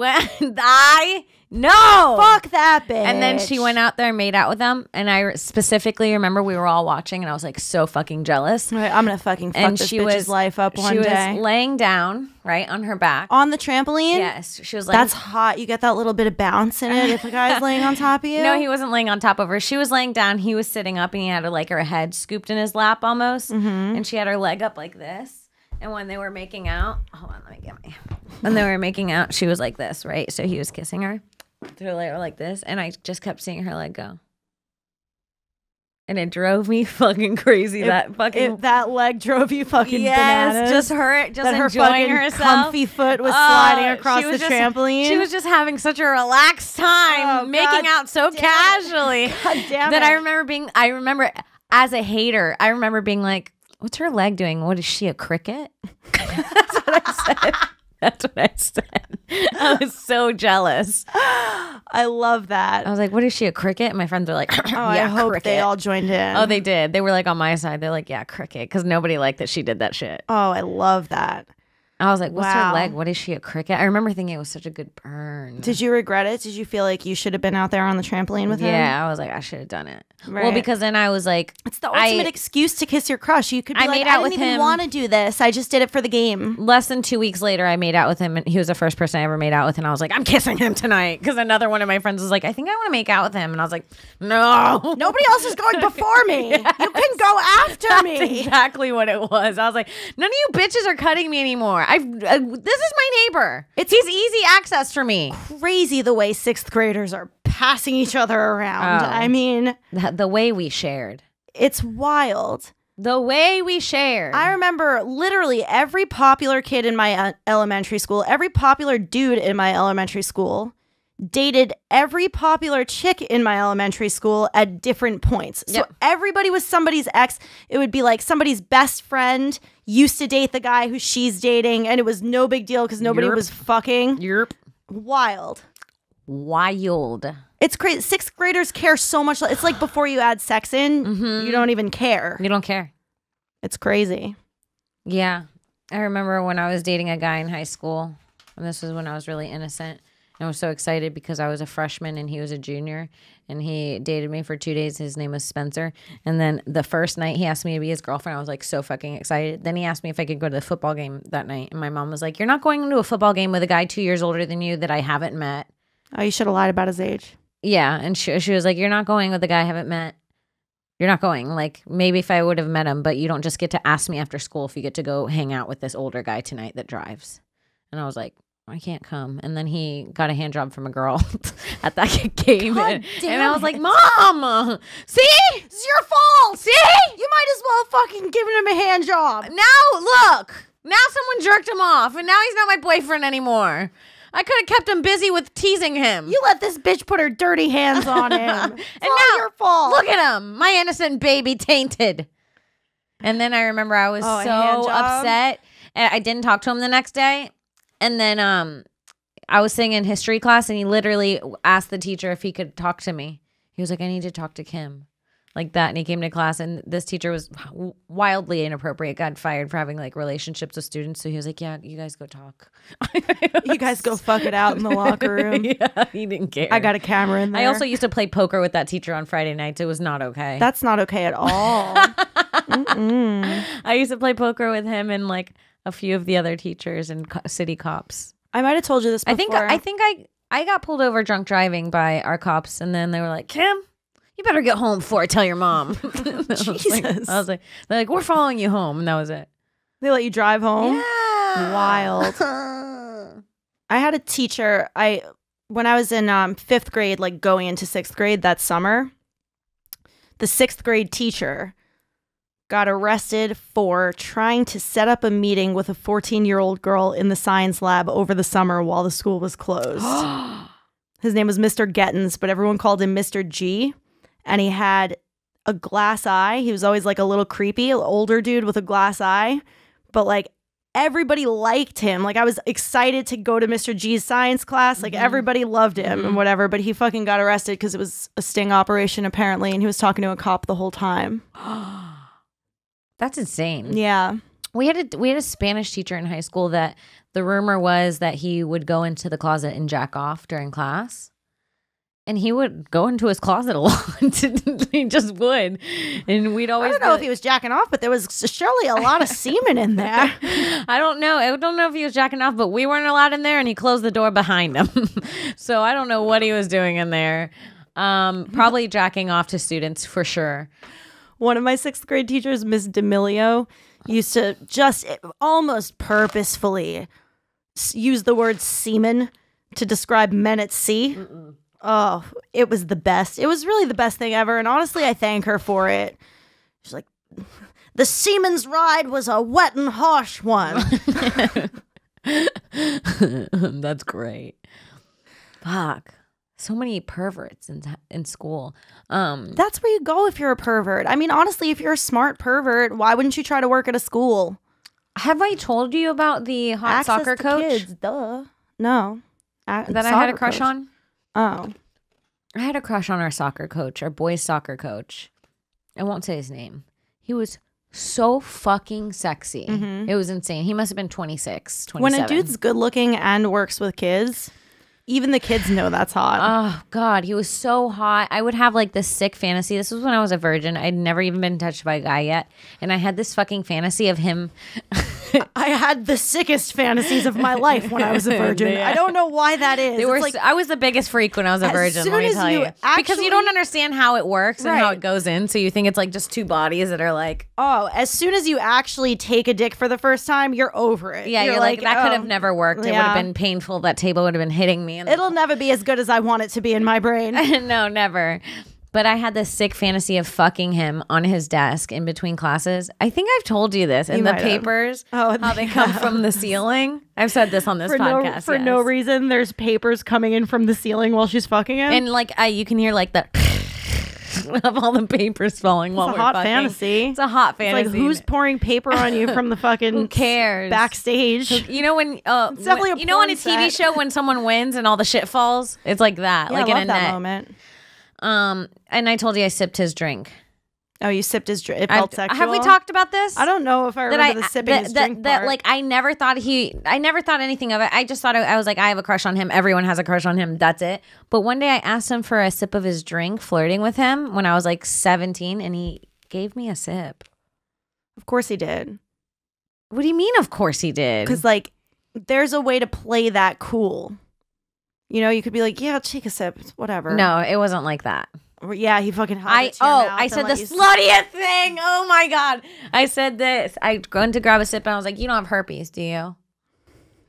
No. Fuck that bitch. And then she went out there and made out with them. And I specifically remember we were all watching, and I was like so fucking jealous. Right, I'm going to fucking fuck this bitch's life up one day. She was laying down, right, on her back. On the trampoline? Yes. She was like, that's hot. You get that little bit of bounce in it if a guy's laying on top of you? No, he wasn't laying on top of her. She was laying down. He was sitting up, and he had her head scooped in his lap almost. Mm-hmm. And she had her leg up like this. And when they were making out, hold on, let me get when they were making out, she was like this, right? So he was kissing her through her like this, and I just kept seeing her leg go. And it drove me fucking crazy. That leg drove you fucking bananas. Just her enjoying herself. Comfy foot was sliding across the trampoline. She was just having such a relaxed time, making out so casually. God damn it. That I remember as a hater, I remember being like, what's her leg doing? What is she, a cricket? That's what I said. That's what I said. I was so jealous. I love that. I was like, what is she, a cricket? And my friends were like, yeah, I hope cricket. they all joined in. Oh, they did. They were like on my side. They're like, yeah, cricket. Because nobody liked that she did that shit. Oh, I love that. I was like, what's her leg? What is she, a cricket? I remember thinking it was such a good burn. Did you regret it? Did you feel like you should have been out there on the trampoline with him? Yeah, I was like, I should have done it. Right. Well, because then I was like... It's the ultimate excuse to kiss your crush. You could be I didn't even want to do this. I just did it for the game. Less than 2 weeks later, I made out with him, and he was the first person I ever made out with, and I was like, I'm kissing him tonight. Because another one of my friends was like, I think I want to make out with him. And I was like, no. Nobody else is going before me. Yes. You can go after me. That's exactly what it was. I was like, none of you bitches are cutting me anymore. This is my neighbor. He's easy access for me. Crazy the way 6th graders are passing each other around. I mean, the way we shared. It's wild. The way we shared. I remember literally every popular kid in my elementary school, every popular dude in my elementary school dated every popular chick in my elementary school at different points. So everybody was somebody's ex. It would be like somebody's best friend used to date the guy who she's dating, and it was no big deal because nobody was fucking. Wild. It's crazy. 6th graders care so much. It's like before you add sex in, you don't even care. You don't care. It's crazy. Yeah. I remember when I was dating a guy in high school, and this was when I was really innocent. I was so excited because I was a freshman and he was a junior, and he dated me for 2 days. His name was Spencer. And then the first night he asked me to be his girlfriend. I was like so fucking excited. Then he asked me if I could go to the football game that night. And my mom was like, you're not going to a football game with a guy 2 years older than you that I haven't met. Oh, you should have lied about his age. Yeah. And she was like, you're not going with the guy I haven't met. You're not going. Like, maybe if I would have met him, but you don't just get to ask me after school if you get to go hang out with this older guy tonight that drives. And I was like, I can't come. And then he got a hand job from a girl at that game. And I was like, Mom, see? It's your fault. See? You might as well fucking given him a hand job. Now, look. Now someone jerked him off, and now he's not my boyfriend anymore. I could have kept him busy with teasing him. You let this bitch put her dirty hands on him. It's and all now, your fault. Look at him. My innocent baby tainted. And then I remember I was so upset. And I didn't talk to him the next day. And then I was sitting in history class, and he literally asked the teacher if he could talk to me. He was like, I need to talk to Kim. Like that. And he came to class, and this teacher was wildly inappropriate, got fired for having like relationships with students. So he was like, yeah, you guys go talk. You guys go fuck it out in the locker room. Yeah, he didn't care. I got a camera in there. I also used to play poker with that teacher on Friday nights. It was not okay. That's not okay at all. I used to play poker with him and like a few of the other teachers and city cops. I might have told you this before. I think I got pulled over drunk driving by our cops, and then they were like, Kim, you better get home before I tell your mom. Jesus. I was like, they're like, we're following you home. And that was it. They let you drive home? Yeah. Wild. I had a teacher, when I was in 5th grade, like going into 6th grade that summer, the 6th grade teacher got arrested for trying to set up a meeting with a 14-year-old girl in the science lab over the summer while the school was closed. His name was Mr. Gettins, but everyone called him Mr. G. And he had a glass eye. He was always like a little creepy, older dude with a glass eye. But like everybody liked him. Like I was excited to go to Mr. G's science class. Like everybody loved him and whatever. But he fucking got arrested because it was a sting operation apparently. And he was talking to a cop the whole time. That's insane. Yeah. We had a Spanish teacher in high school that the rumor was that he would go into the closet and jack off during class. And he would go into his closet a lot. He just would. And we'd always... I don't know if he was jacking off, but there was surely a lot of semen in there. I don't know. I don't know if he was jacking off, but we weren't allowed in there and he closed the door behind him. So I don't know what he was doing in there. Probably jacking off to students for sure. One of my 6th grade teachers, Miss D'Amelio, used to just almost purposefully use the word semen to describe men at sea. Oh, it was the best. It was really the best thing ever. And honestly, I thank her for it. She's like, the seaman's ride was a wet and harsh one. That's great. Fuck. So many perverts in school. That's where you go if you're a pervert. I mean, honestly, if you're a smart pervert, why wouldn't you try to work at a school? Have I told you about the hot Access soccer to coach? Kids, duh. No. That I had a crush on? Oh. I had a crush on our soccer coach, our boys soccer coach. I won't say his name. He was so fucking sexy. It was insane. He must have been 26, 27. When a dude's good looking and works with kids, even the kids know that's hot. Oh, God. He was so hot. I would have like this sick fantasy. This was when I was a virgin. I'd never even been touched by a guy yet. And I had this fucking fantasy of him. I had the sickest fantasies of my life when I was a virgin. Yeah. I don't know why that is. I was the biggest freak when I was a virgin, let me tell you. Because you don't understand how it works and how it goes in. So you think it's like just two bodies that are like. Oh, as soon as you actually take a dick for the first time, you're over it. Yeah, you're like that could have never worked. It would have been painful. That table would have been hitting me. It'll never be as good as I want it to be in my brain. No, never. But I had this sick fantasy of fucking him on his desk in between classes. I think I've told you this in the papers, how they come from the ceiling. I've said this on this podcast. For no reason, there's papers coming in from the ceiling while she's fucking him. And like you can hear like the of all the papers falling while we're fucking. It's a hot fantasy. It's a hot fantasy. It's like who's pouring paper on you from the fucking Who cares? Backstage. You know when it's definitely you know on a TV show when someone wins and all the shit falls? It's like that. Yeah, like I love in a that net. moment. And I told you I sipped his drink. Oh, you sipped his drink. It felt sexual. Have we talked about this? I don't know if I remember the sipping his drink part. Like I never thought anything of it. I just thought I was like, I have a crush on him. Everyone has a crush on him. That's it. But one day I asked him for a sip of his drink, flirting with him when I was like 17, and he gave me a sip. Of course he did. What do you mean? Of course he did. Because like, there's a way to play that cool. You know, you could be like, yeah, take a sip, whatever. No, it wasn't like that. Or, yeah, he fucking held it to your mouth I said the sluttiest thing. Oh my God. I said this. I went to grab a sip and I was like, you don't have herpes, do you?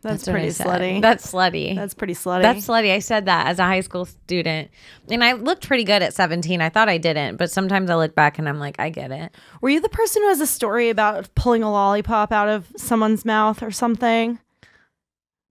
That's pretty slutty. That's slutty. That's pretty slutty. That's slutty. I said that as a high school student. And I looked pretty good at 17. I thought I didn't, but sometimes I look back and I'm like, I get it. Were you the person who has a story about pulling a lollipop out of someone's mouth or something?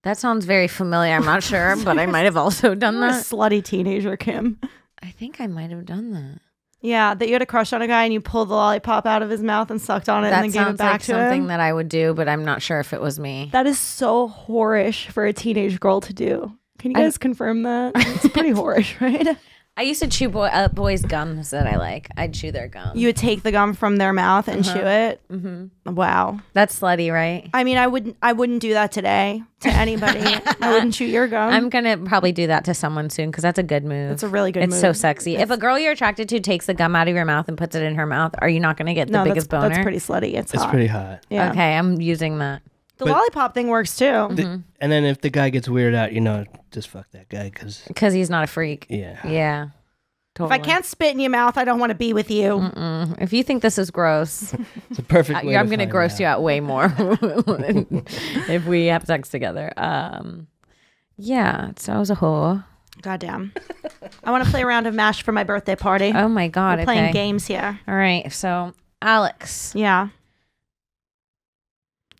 That sounds very familiar. I'm not sure, but I might have also done You're that. a slutty teenager, Kim. I think I might have done that. Yeah, that you had a crush on a guy and you pulled the lollipop out of his mouth and sucked on it and then gave it back like to him. something that I would do, but I'm not sure if it was me. That is so whorish for a teenage girl to do. Can you guys confirm that? It's pretty whorish, right? I used to chew boys' gums that I like. I'd chew their gum. You would take the gum from their mouth and chew it? Mm-hmm. Wow. That's slutty, right? I mean, I wouldn't do that today to anybody. I wouldn't chew your gum. I'm going to probably do that to someone soon because that's a good move. It's a really good move. It's so sexy. If a girl you're attracted to takes the gum out of your mouth and puts it in her mouth, are you not going to get the biggest boner? That's pretty slutty. It's hot. pretty hot. Yeah. Okay, I'm using that. The lollipop thing works too. And then if the guy gets weirded out, you know, just fuck that guy because he's not a freak. Yeah. Yeah. Totally. If I can't spit in your mouth, I don't want to be with you. If you think this is gross, it's a perfect way I'm going to find gross out. you out way more if we have sex together. Yeah, so I was a whore. Goddamn. I want to play a round of MASH for my birthday party. Oh my God. We're playing okay. games here. All right. So Alex. Yeah.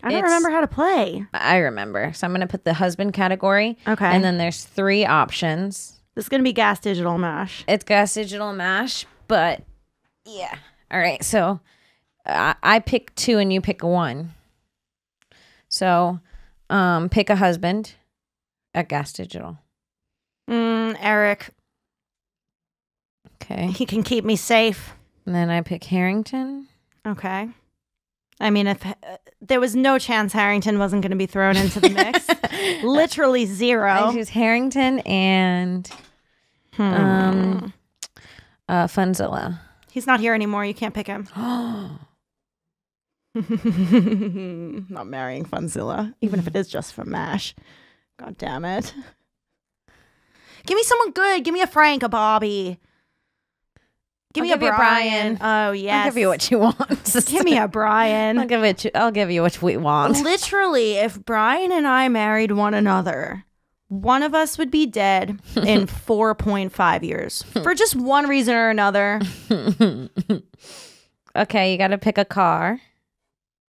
I don't remember how to play. I remember. So I'm going to put the husband category. Okay. And then there's 3 options. This is going to be gas digital mash. It's gas digital mash, but yeah. All right. So I pick 2 and you pick 1. So pick a husband at gas digital. Eric. Okay. He can keep me safe. And then I pick Harrington. Okay. I mean, if there was no chance Harrington wasn't going to be thrown into the mix. Literally 0. I choose Harrington and Funzilla. He's not here anymore. You can't pick him. Not marrying Funzilla, even if it is just for MASH. God damn it. Give me someone good. Give me a Frank, a Bobby. Give me a Brian. Oh, yes. I'll give you what you want. Give me a Brian. I'll give you what we want. Literally, if Brian and I married one another, one of us would be dead in 4.5 years for just one reason or another. Okay, you got to pick a car.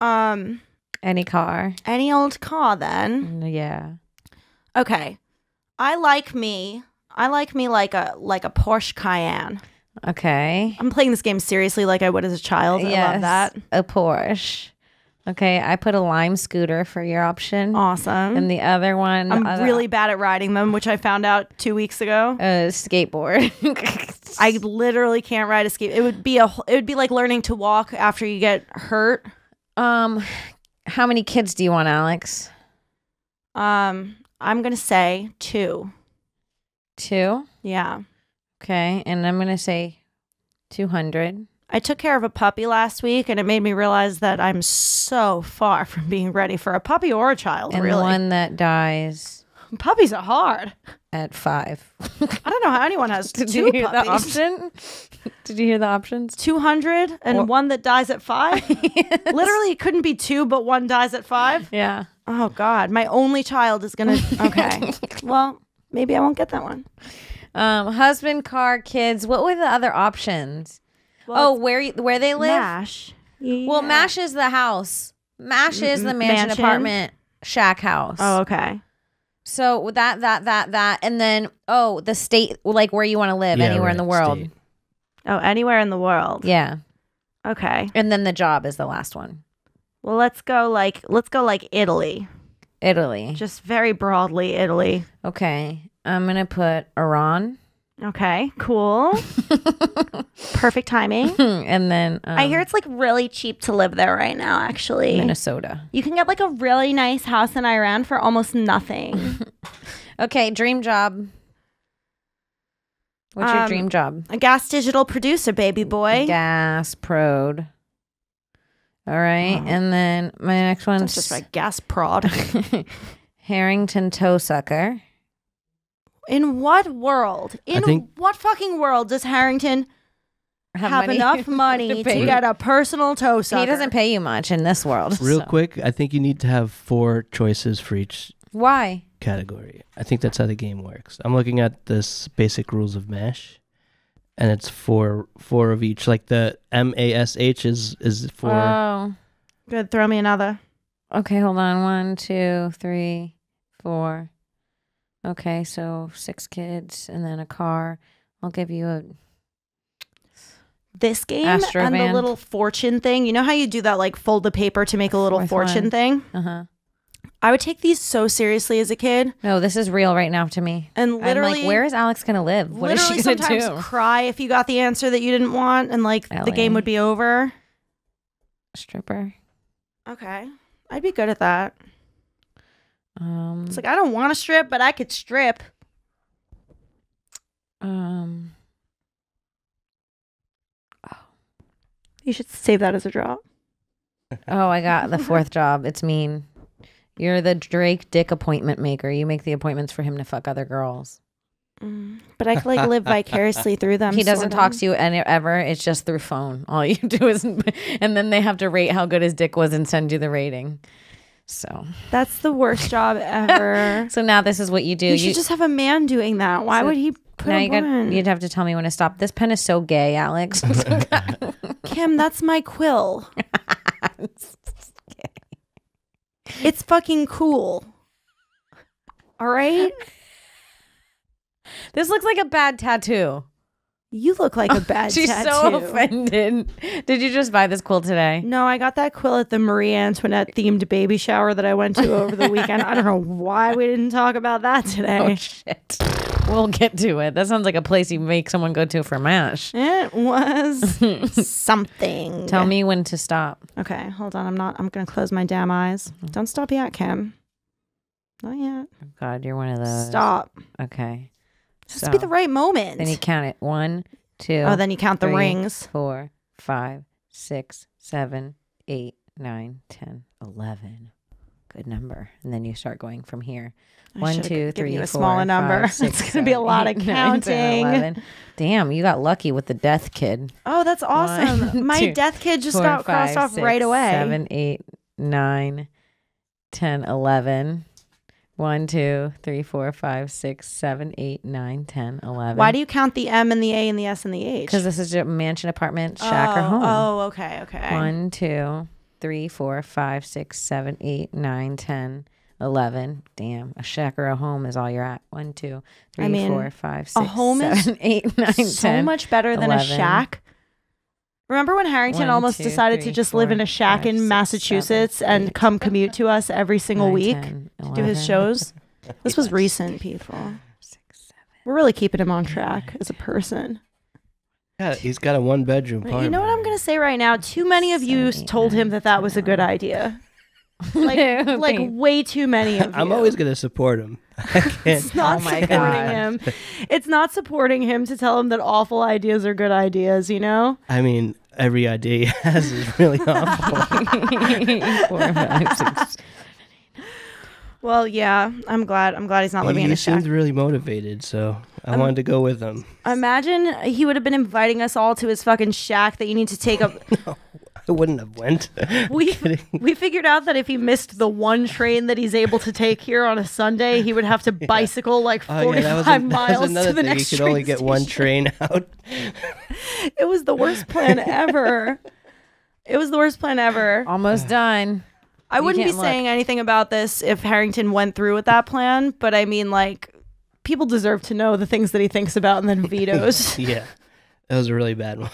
Any car. Any old car then. Yeah. Okay. I like me like a Porsche Cayenne. Okay. I'm playing this game seriously like I would as a child. I love that. A Porsche. Okay, I put a Lime scooter for your option. Awesome. And the other one, I'm really bad at riding them, which I found out 2 weeks ago. Skateboard. I literally can't ride a skate. It would be like learning to walk after you get hurt. How many kids do you want, Alex? I'm gonna say 2. 2? Yeah. Okay, and I'm gonna say 200. I took care of a puppy last week, and it made me realize that I'm so far from being ready for a puppy or a child. And really, the one that dies puppies are hard. at 5. I don't know how anyone has Did 2 you hear puppies. the option? Did you hear the options? 200 and one that dies at 5. Yes. Literally, it couldn't be 2, but one dies at 5. Yeah. Oh God, my only child is gonna. Okay, well, maybe I won't get that one. Husband, car, kids. What were the other options? Well, where they live? MASH. Well, MASH is the house. MASH is the mansion, mansion? apartment, shack house. Oh, okay. So that, and then the state, like where you want to live, Yeah, anywhere in the world. state. Oh, anywhere in the world. Yeah, Okay. and then the job is the last one. Well, let's go like Italy. Italy. Just very broadly, Italy. Okay, I'm gonna put Iran, Okay, cool. Perfect timing. and then I hear it's like really cheap to live there right now, actually. Minnesota. You can get like a really nice house in Iran for almost nothing. Okay, dream job. What's your dream job? A gas digital producer, baby boy. Gas prod. All right, and then my next That's one's just like gas prod. Harrington toe sucker. In what world? What fucking world does Harrington have money enough money to pay. get a personal toe sucker? He doesn't pay you much in this world. Real so. quick, I think you need to have 4 choices for each Why? category. I think that's how the game works. I'm looking at this basic rules of MASH, and it's four of each. Like the MASH is for. Oh. Good. Throw me another. Okay, hold on. 1, 2, 3, 4. Okay, so 6 kids and then a car. I'll give you a This game Astro and van. the little fortune thing. You know how you do that, like fold the paper to make a little 4th fortune one. thing? Uh-huh. I would take these so seriously as a kid, No, this is real right now to me. and I'm literally, like, where is Alex gonna live? What is literally she gonna sometimes do? cry if you got the answer that you didn't want, and like the game LA. would be over. Stripper. Okay, I'd be good at that. Um, It's like I don't want to strip, but I could strip. You should save that as a drop. Oh, I got the 4th job. It's mean. You're the Drake dick appointment maker. You make the appointments for him to fuck other girls. But I could like live vicariously through them. He doesn't sorta. talk to you ever. It's just through phone. All you do is, and then they have to rate how good his dick was and send you the rating. So That's the worst job ever. so now this is what you do. You should just have a man doing that. Why So would he put now a woman? you'd have to tell me when to stop. This pen is so gay, Alex. Can Kim, that's my quill. It's fucking cool. All right? This looks like a bad tattoo. You look like a bad She's tattoo. so offended. Did you just buy this quill today? No, I got that quill at the Marie Antoinette themed baby shower that I went to over the weekend. I don't know why we didn't talk about that today. Oh, shit. We'll get to it. That sounds like a place you make someone go to for MASH. It was something. Tell me when to stop. Okay, hold on. I'm going to close my damn eyes. Don't stop yet, Kim. Not yet. Oh, God, you're one of those. Stop. Okay. It has to be the right moment. Then you count it. 1, 2. Oh, then you count the 3, rings. 4, 5, 6, 7, 8, 9, 10, 11. Good number. And then you start going from here. I 1, should've 2, given 3, you 4, a smaller number. 5, 6, It's gonna be a 7, lot 8, of 9, 10, counting. 11. Damn, you got lucky with the death kid. Oh, that's awesome. 1, My 2, death kid just 4, got crossed 5, off 6, right away. 7, 8, 9, 10, 11. 1, 2, 3, 4, 5, 6, 7, 8, 9, 10, 11. Why do you count the M and the A and the S and the H? Because this is a mansion, apartment, shack, or home. Oh, okay. 1, 2, 3, 4, 5, 6, 7, 8, 9, 10, 11. Damn, a shack or a home is all you're at. 1, 2, 3, 4, 5, 6, a home 7, 8, 9, 10. So much better than 11. a shack. Remember when Harrington 1, almost 2, decided 3, to just 4, live in a shack 5, in 6, Massachusetts 7, and 8, come commute to us every single 9, week 10, to do his 11, shows? This was recent, people. 6, 7. We're really keeping him on track as a person. Yeah, he's got a 1-bedroom apartment. You know what I'm going to say right now? Too many of you 7, 8, told him 9, that was a good idea. Like way too many of you. I'm always going to support him. I can't. It's not Oh my supporting God. him. It's not supporting him to tell him that awful ideas are good ideas, you know? I mean, every idea he has is really awful. 4, 5, 6. Well, yeah, I'm glad he's not living in He a shack. seemed really motivated, so I wanted to go with him. Imagine he would have been inviting us all to his fucking shack that you need to take up. I wouldn't have went. We figured out that if he missed the one train that he's able to take here on a Sunday, he would have to bicycle like 45 miles to the next You could only train get one station. train out. It was the worst plan ever. It was the worst plan ever. Almost done. I wouldn't be can't saying anything about this if Harrington went through with that plan, but I mean, like, people deserve to know the things that he thinks about and then vetoes. Yeah, that was a really bad one.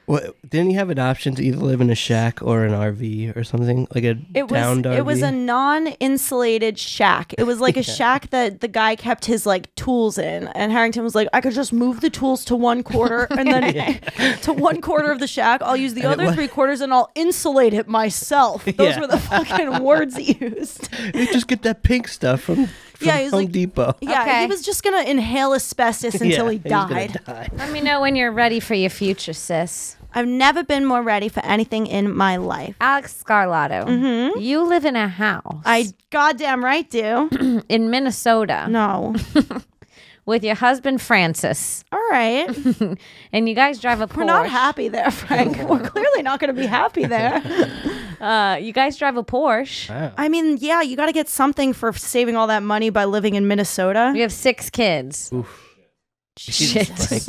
What, didn't he have an option to either live in a shack or an RV or something? Like a downed RV? It was a non-insulated shack. It was like a shack that the guy kept his like tools in, and Harrington was like, I could just move the tools to one quarter and then to one quarter of the shack. I'll use the other 3 quarters and I'll insulate it myself. Those were the fucking words he used. You just get that pink stuff from he was Home like, Depot. Yeah, Okay. he was just gonna inhale asbestos until he he's gonna died. die. Let me know when you're ready for your future, sis. I've never been more ready for anything in my life. Alex Scarlato, you live in a house I goddamn right do. in Minnesota No. with your husband, Francis. All right. And you guys drive a Porsche. We're not happy there, Frank. We're clearly not going to be happy there. You guys drive a Porsche. Wow. I mean, yeah, you got to get something for saving all that money by living in Minnesota. You have 6 kids. Oof. Shit.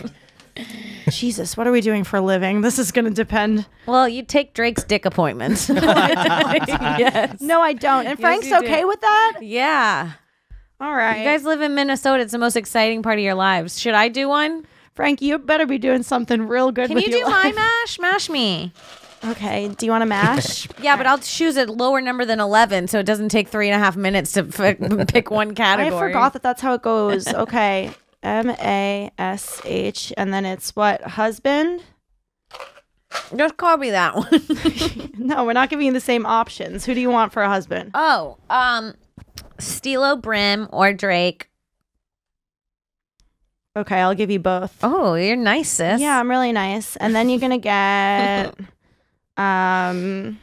Jesus, what are we doing for a living? This is going to depend. Well, you take Drake's dick appointments. Yes. No, I don't. And Yes, Frank's you do. okay with that? Yeah. All right. You guys live in Minnesota. It's the most exciting part of your lives. Should I do one? Frank, you better be doing something real good Can with you your do my life. mash? Mash me. Okay. Do you want to mash? Yeah, but I'll choose a lower number than 11 so it doesn't take 3.5 minutes to pick one I category. forgot that that's how it goes. Okay. MASH. And then it's what? Husband? Just call me that one. No, we're not giving you the same options. Who do you want for a husband? Oh, Stilo Brim or Drake. Okay, I'll give you both. Oh, you're nice, sis. Yeah, I'm really nice. And then you're gonna get trying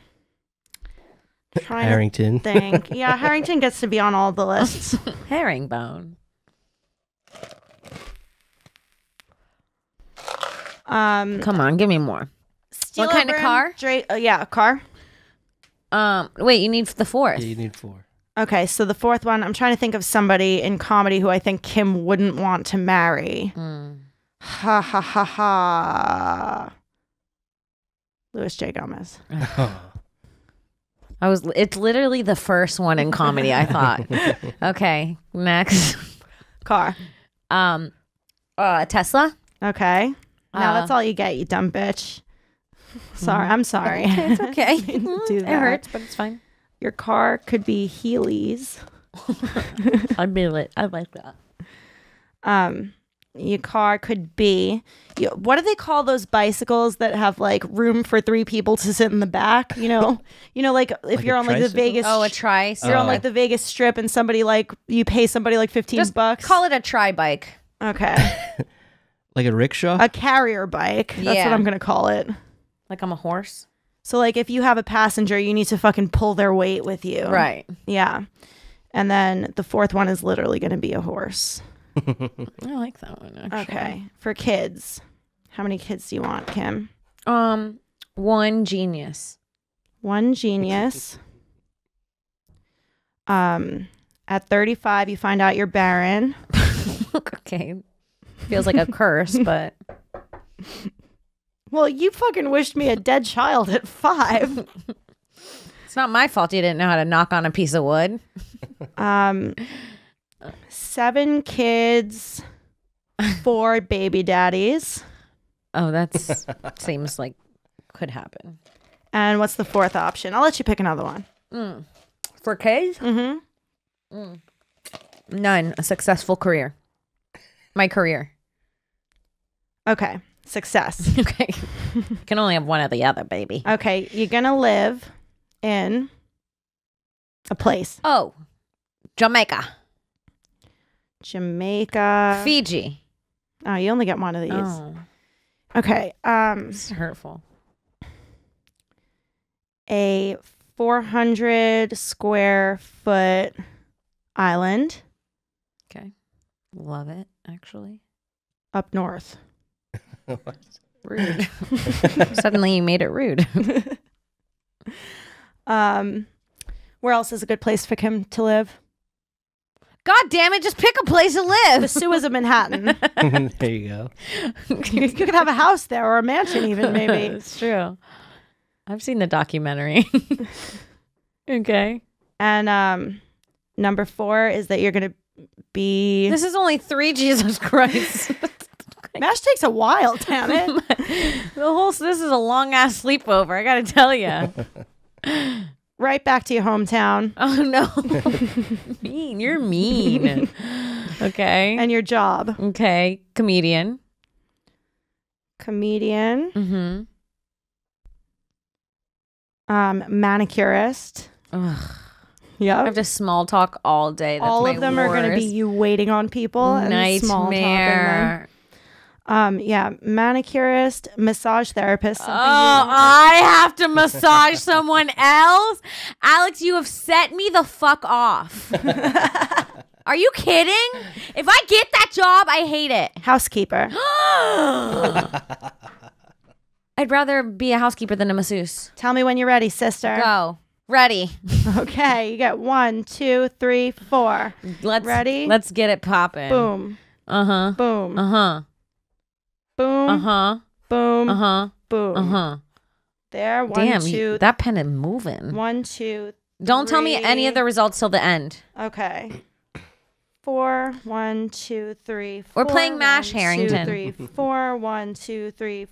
Harrington. to think. Yeah, Harrington gets to be on all the lists. Herringbone. Come on, give me more. Steel What kind of Brim, car? Yeah, a car. Wait, you need the 4th. Yeah, you need 4. Okay, so the 4th one, I'm trying to think of somebody in comedy who I think Kim wouldn't want to marry. Ha ha ha ha. Louis J. Gomez. It's literally the first one in comedy, I thought. Okay, next. Car. Tesla. Okay. Now that's all you get, you dumb bitch. Sorry, I'm sorry. It's okay. Do It that. hurts, but it's fine. Your car could be Heelys. I feel it. I like that. Your car could be, what do they call those bicycles that have like room for 3 people to sit in the back? You know, like if Like you're a on like the tricycle? Vegas, Oh, a trice. you're on like the Vegas Strip, and somebody like you pay somebody like $15. Call it a tri-bike. Okay, Like a rickshaw? a carrier bike. That's Yeah. what I'm gonna call it. Like I'm a horse. So like if you have a passenger, you need to fucking pull their weight with you. Right. Yeah. And then the 4th one is literally going to be a horse. I like that one, actually. Okay. For kids. How many kids do you want, Kim? One genius. 1 genius. At 35, you find out you're barren. Okay. Feels like a curse, but Well, you fucking wished me a dead child at 5. it's not my fault you didn't know how to knock on a piece of wood. 7 kids, 4 baby daddies. Oh, that's seems like could happen. And what's the 4th option? I'll let you pick another one. For kids? Mm-hmm. None. A successful career. My career. Okay. Success. Okay. Can only have one or the other, baby. Okay. You're going to live in a place. Oh, Jamaica. Jamaica. Fiji. Oh, you only get one of these. Oh, Okay. this is hurtful. A 400 square foot island Okay. Love it, actually. up north. Rude. Suddenly you made it rude. Where else is a good place for Kim to live? God damn it, just pick a place to The live. sewers of Manhattan. There you go. You could have a house there or a mansion even, maybe. It's true. I've seen the documentary. Okay. And number 4 is that you're going to be... This is only 3, Jesus Christ. MASH takes a while, damn it. This is a long ass sleepover, I gotta tell you. Right back to your hometown. Oh no. Mean. You're mean. Okay. And your job. Okay. Comedian. Comedian. Mm-hmm. Manicurist. Ugh. Yep. I have to small talk all day. That's All my of them are going to be worst you waiting on people and small talking them. nightmare. Yeah, manicurist, massage therapist. Oh, Something I have to massage someone else? Alex, you have set me the fuck off. Are you kidding? If I get that job, I hate it. Housekeeper. I'd rather be a housekeeper than a masseuse. Tell me when you're ready, sister. Go. Ready. Okay, you get 1, 2, 3, 4. Ready? Let's get it popping. Boom. Uh-huh. Boom. Uh-huh. Boom. Uh-huh. Boom. Uh-huh. Boom. Uh-huh. There. 1, Damn, 2. that pen is moving. 1, 2. Don't tell me any of 3. the results till the end. Okay. 4, 1, 2, 3, 4. We're playing MASH, 1, 2, Harrington. 3, 4. 1, 2, 3,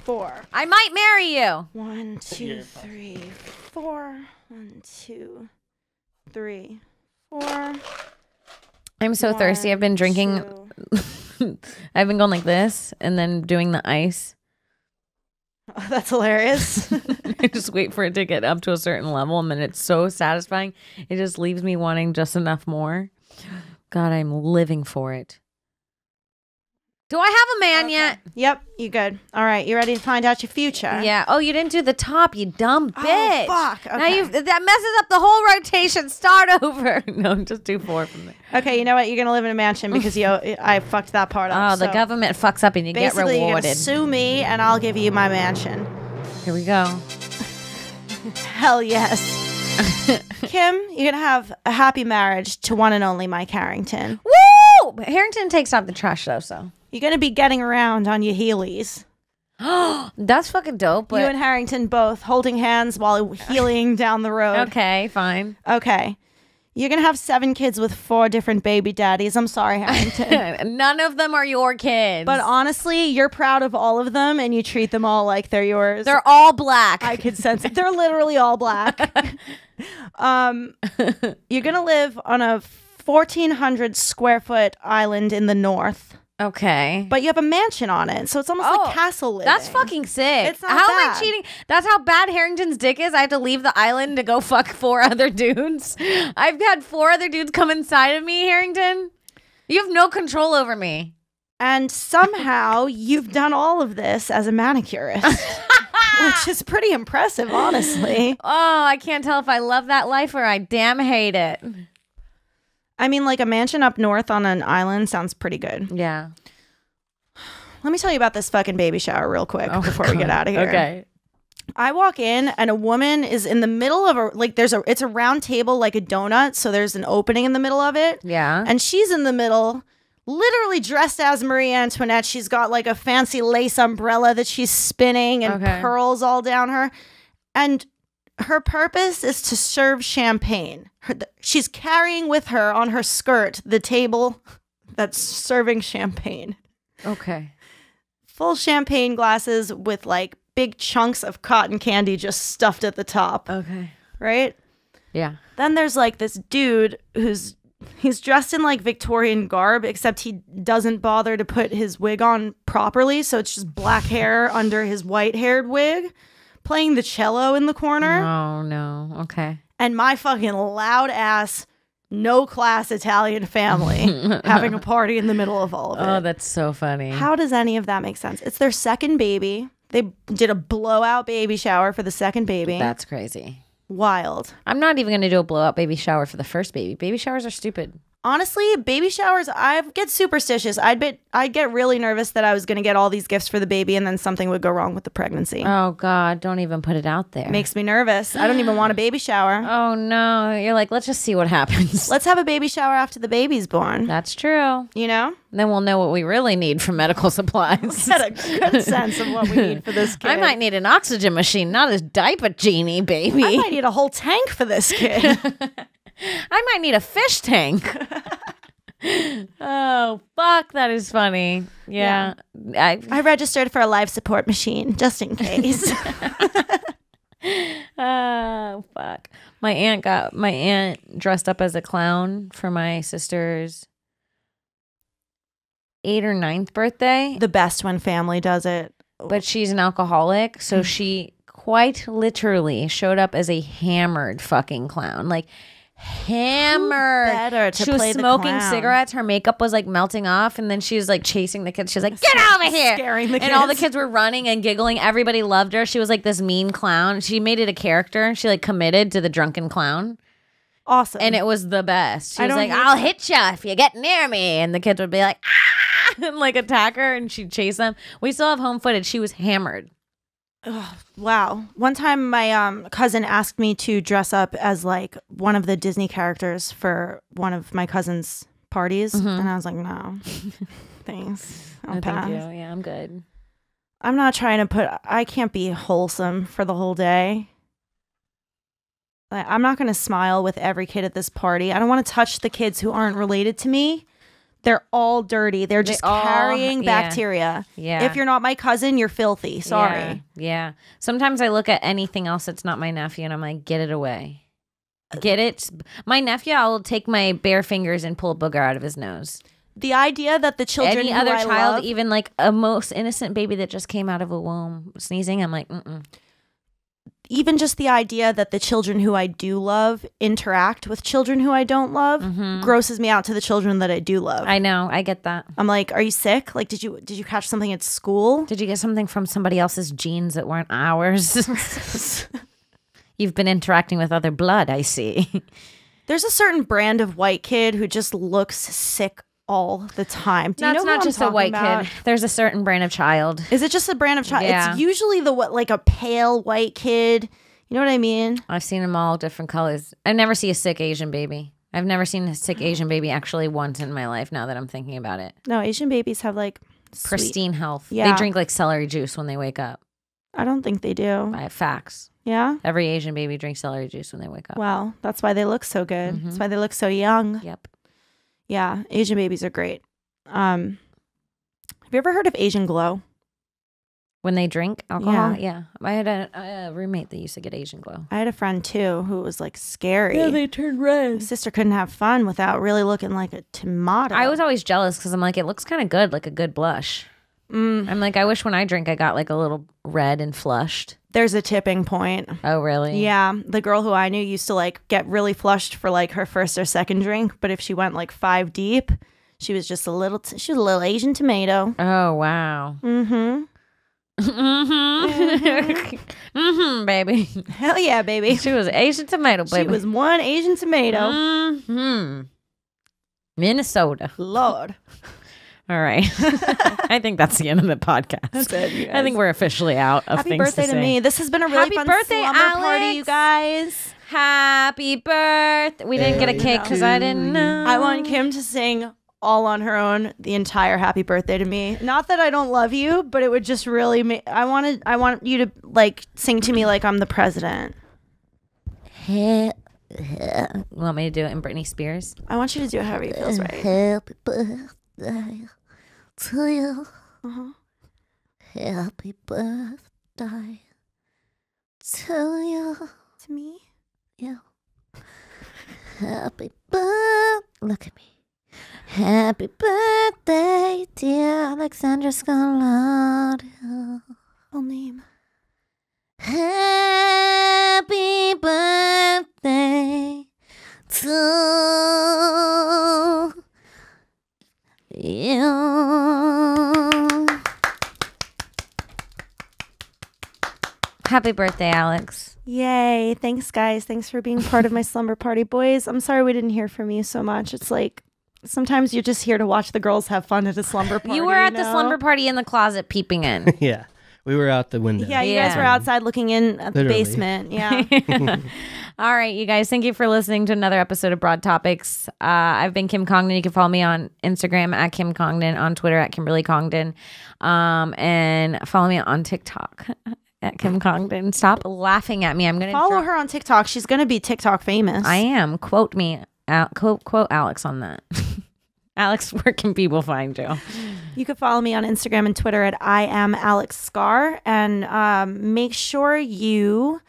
4. I might marry you. 1, 2, 3, 4. 1, 2, 3, 4. I'm so thirsty. I've been drinking. 2. I've been going like this and then doing the ice. Oh, that's hilarious. I just wait for it to get up to a certain level and then it's so satisfying. It just leaves me wanting just enough more. God, I'm living for it. Do I have a man yet? Yep, you good. All right, you ready to find out your future? Yeah. Oh, you didn't do the top, you dumb bitch. fuck. Now Okay. that messes up the whole rotation. Start over. No, just do 4 from there. Okay, you know what? You're going to live in a mansion because I fucked that part up. Oh, the So government fucks up and you get basically, you're rewarded. going to sue me and I'll give you my mansion. Here we go. Hell yes. Kim, you're going to have a happy marriage to one and only Mike Harrington. Woo! Harrington takes out the trash though, so. You're going to be getting around on your Heelys. That's fucking dope. You But and Harrington both holding hands while heeling down the road. okay, fine. Okay. You're going to have 7 kids with 4 different baby daddies. I'm sorry, Harrington. None of them are your kids. But honestly, you're proud of all of them and you treat them all like they're yours. they're all black. I could sense it. They're literally all black. You're going to live on a 1,400 square foot island in the north. Okay. But you have a mansion on it, so it's almost like castle living. That's fucking sick. It's not how am bad. I cheating? That's how bad Harrington's dick is. I have to leave the island to go fuck 4 other dudes. I've had 4 other dudes come inside of me, Harrington. You have no control over me. And somehow you've done all of this as a manicurist, which is pretty impressive, honestly. Oh, I can't tell if I love that life or I damn hate it. I mean, like a mansion up north on an island sounds pretty good. Yeah. Let me tell you about this fucking baby shower real quick before we get out of here. Okay. I walk in and a woman is in the middle of it's a round table like a donut. So there's an opening in the middle of it. Yeah. And she's in the middle, literally dressed as Marie Antoinette. She's got like a fancy lace umbrella that she's spinning and pearls all down her. And her purpose is to serve champagne. She's carrying with her on her skirt the table that's serving champagne. Okay. Full champagne glasses with like big chunks of cotton candy just stuffed at the top. Okay. Right? Yeah. Then there's like this dude he's dressed in like Victorian garb, except he doesn't bother to put his wig on properly. So it's just black hair under his white haired wig, playing the cello in the corner. Oh, no. Okay. And my fucking loud ass, no class Italian family having a party in the middle of all of it. Oh, that's so funny. How does any of that make sense? It's their second baby. They did a blowout baby shower for the second baby. That's crazy. Wild. I'm not even going to do a blowout baby shower for the first baby. Baby showers are stupid. Honestly, baby showers, I get superstitious. I'd get really nervous that I was going to get all these gifts for the baby and then something would go wrong with the pregnancy. Oh, God. Don't even put it out there. Makes me nervous. I don't even want a baby shower. Oh, no. You're like, let's just see what happens. Let's have a baby shower after the baby's born. That's true. You know? Then we'll know what we really need for medical supplies. Get a good sense of what we need for this kid. I might need an oxygen machine, not a diaper genie, baby. I might need a whole tank for this kid. I might need a fish tank. Oh, fuck. That is funny. Yeah. I registered for a life support machine just in case. Oh, fuck. My aunt dressed up as a clown for my sister's 8th or 9th birthday. The best when family does it. But she's an alcoholic, so she quite literally showed up as a hammered fucking clown. Like, hammered. Better to she was play the smoking clown. cigarettes. Her makeup was like melting off, and then she was like chasing the kids. She was like, "Get over here!" Scaring the and all the kids. kids were running and giggling. Everybody loved her. She was like this mean clown. She made it a character. She like committed to the drunken clown, Awesome. and it was the best. She I was don't like, hate "I'll hit you if you get near me," and the kids would be like, "Ah!" and like attack her, and she'd chase them. We still have home footage. She was hammered. Wow. One time my cousin asked me to dress up as like one of the Disney characters for one of my cousin's parties. And I was like, no, thanks. I'll No, pass. thank you. Yeah, I'm good. I'm not trying to I can't be wholesome for the whole day. Like, I'm not going to smile with every kid at this party. I don't want to touch the kids who aren't related to me. They're all dirty. They're just carrying bacteria. Yeah. If you're not my cousin, you're filthy. Sorry. Yeah. Sometimes I look at anything else that's not my nephew and I'm like, get it away. Get it? My nephew, I will take my bare fingers and pull a booger out of his nose. The idea that the children Any who other I child, love, even like a most innocent baby that just came out of a womb sneezing, I'm like, mm-mm. even just the idea that the children who I do love interact with children who I don't love grosses me out to the children that I do love. I know. I get that. I'm like, are you sick? Like, did you catch something at school? Did you get something from somebody else's genes that weren't ours? You've been interacting with other blood, I see. There's a certain brand of white kid who just looks sick all the time. Do you know That's who not I'm just a talking white about? kid. There's a certain brand of child. Is it just a brand of child? Yeah. It's usually like a pale white kid. You know what I mean? I've seen them all different colors. I never see a sick Asian baby. I've never seen a sick Asian baby actually once in my life now that I'm thinking about it. No, Asian babies have like pristine health. Yeah. They drink like celery juice when they wake up. I don't think they do. Facts. Yeah? Every Asian baby drinks celery juice when they wake up. Well, that's why they look so good. Mhm. That's why they look so young. Yep. Yeah, Asian babies are great. Have you ever heard of Asian glow? When they drink alcohol? Yeah. I had a roommate that used to get Asian glow. I had a friend too who was like scary. they turn red. My sister couldn't have fun without really looking like a tomato. I was always jealous because I'm like, it looks kind of good, like a good blush. I'm like, I wish when I drink I got like a little red and flushed. There's a tipping point. Oh, really? Yeah, the girl who I knew used to like get really flushed for like her first or second drink, but if she went like 5 deep, she was just a little Asian tomato. Oh, wow. Mm-hmm. Baby. Hell yeah, baby. She was Asian tomato, baby. She was one Asian tomato. Minnesota. Lord. All right. I think that's the end of the podcast. That's it, you guys. I think we're officially out of Happy things birthday to to say. me. This has been a really Happy fun birthday, slumber party, Alex. you guys. Happy birthday. We didn't get a cake because I didn't know. I want Kim to sing all on her own the entire happy birthday to me. Not that I don't love you, but it would just really make I want you to like sing to me like I'm the president. You want me to do it in Britney Spears? I want you to do it however it feels right. Happy birthday to you. Uh-huh. Happy birthday to you. To me? Yeah. Happy birthday. Look at me. Happy birthday, dear Alexandra Scalard. Full name. Happy birthday to you. Happy birthday, Alex. Yay. Thanks, guys. Thanks for being part of my slumber party. Boys, I'm sorry we didn't hear from you so much. It's like sometimes you're just here to watch the girls have fun at a slumber party. You were at the know? slumber party in the closet peeping in. Yeah. We were out the window. Yeah, you guys were outside looking in at the Literally. basement. Yeah. All right, you guys, thank you for listening to another episode of Broad Topics. I've been Kim Congdon. You can follow me on Instagram at Kim Congdon, on Twitter at Kimberly Congdon, and follow me on TikTok at Kim Congdon. Stop laughing at me. I'm going to Follow her on TikTok. She's going to be TikTok famous. I am. Quote me. Quote Alex on that. Alex, where can people find you? You can follow me on Instagram and Twitter at I am Alex Scar, and make sure you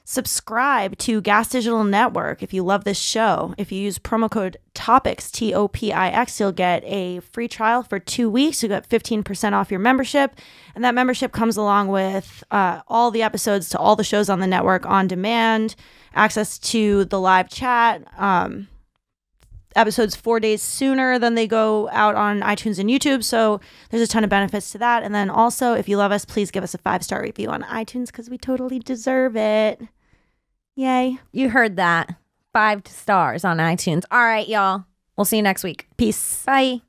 subscribe to Gas Digital Network if you love this show. If you use promo code TOPIX, TOPIX, you'll get a free trial for 2 weeks. You get 15% off your membership, and that membership comes along with all the episodes to all the shows on the network on demand, access to the live chat, episodes 4 days sooner than they go out on iTunes and YouTube. So there's a ton of benefits to that. And then also, if you love us, please give us a 5-star review on iTunes because we totally deserve it. Yay. You heard that. 5 stars on iTunes. All right, y'all. We'll see you next week. Peace. Bye.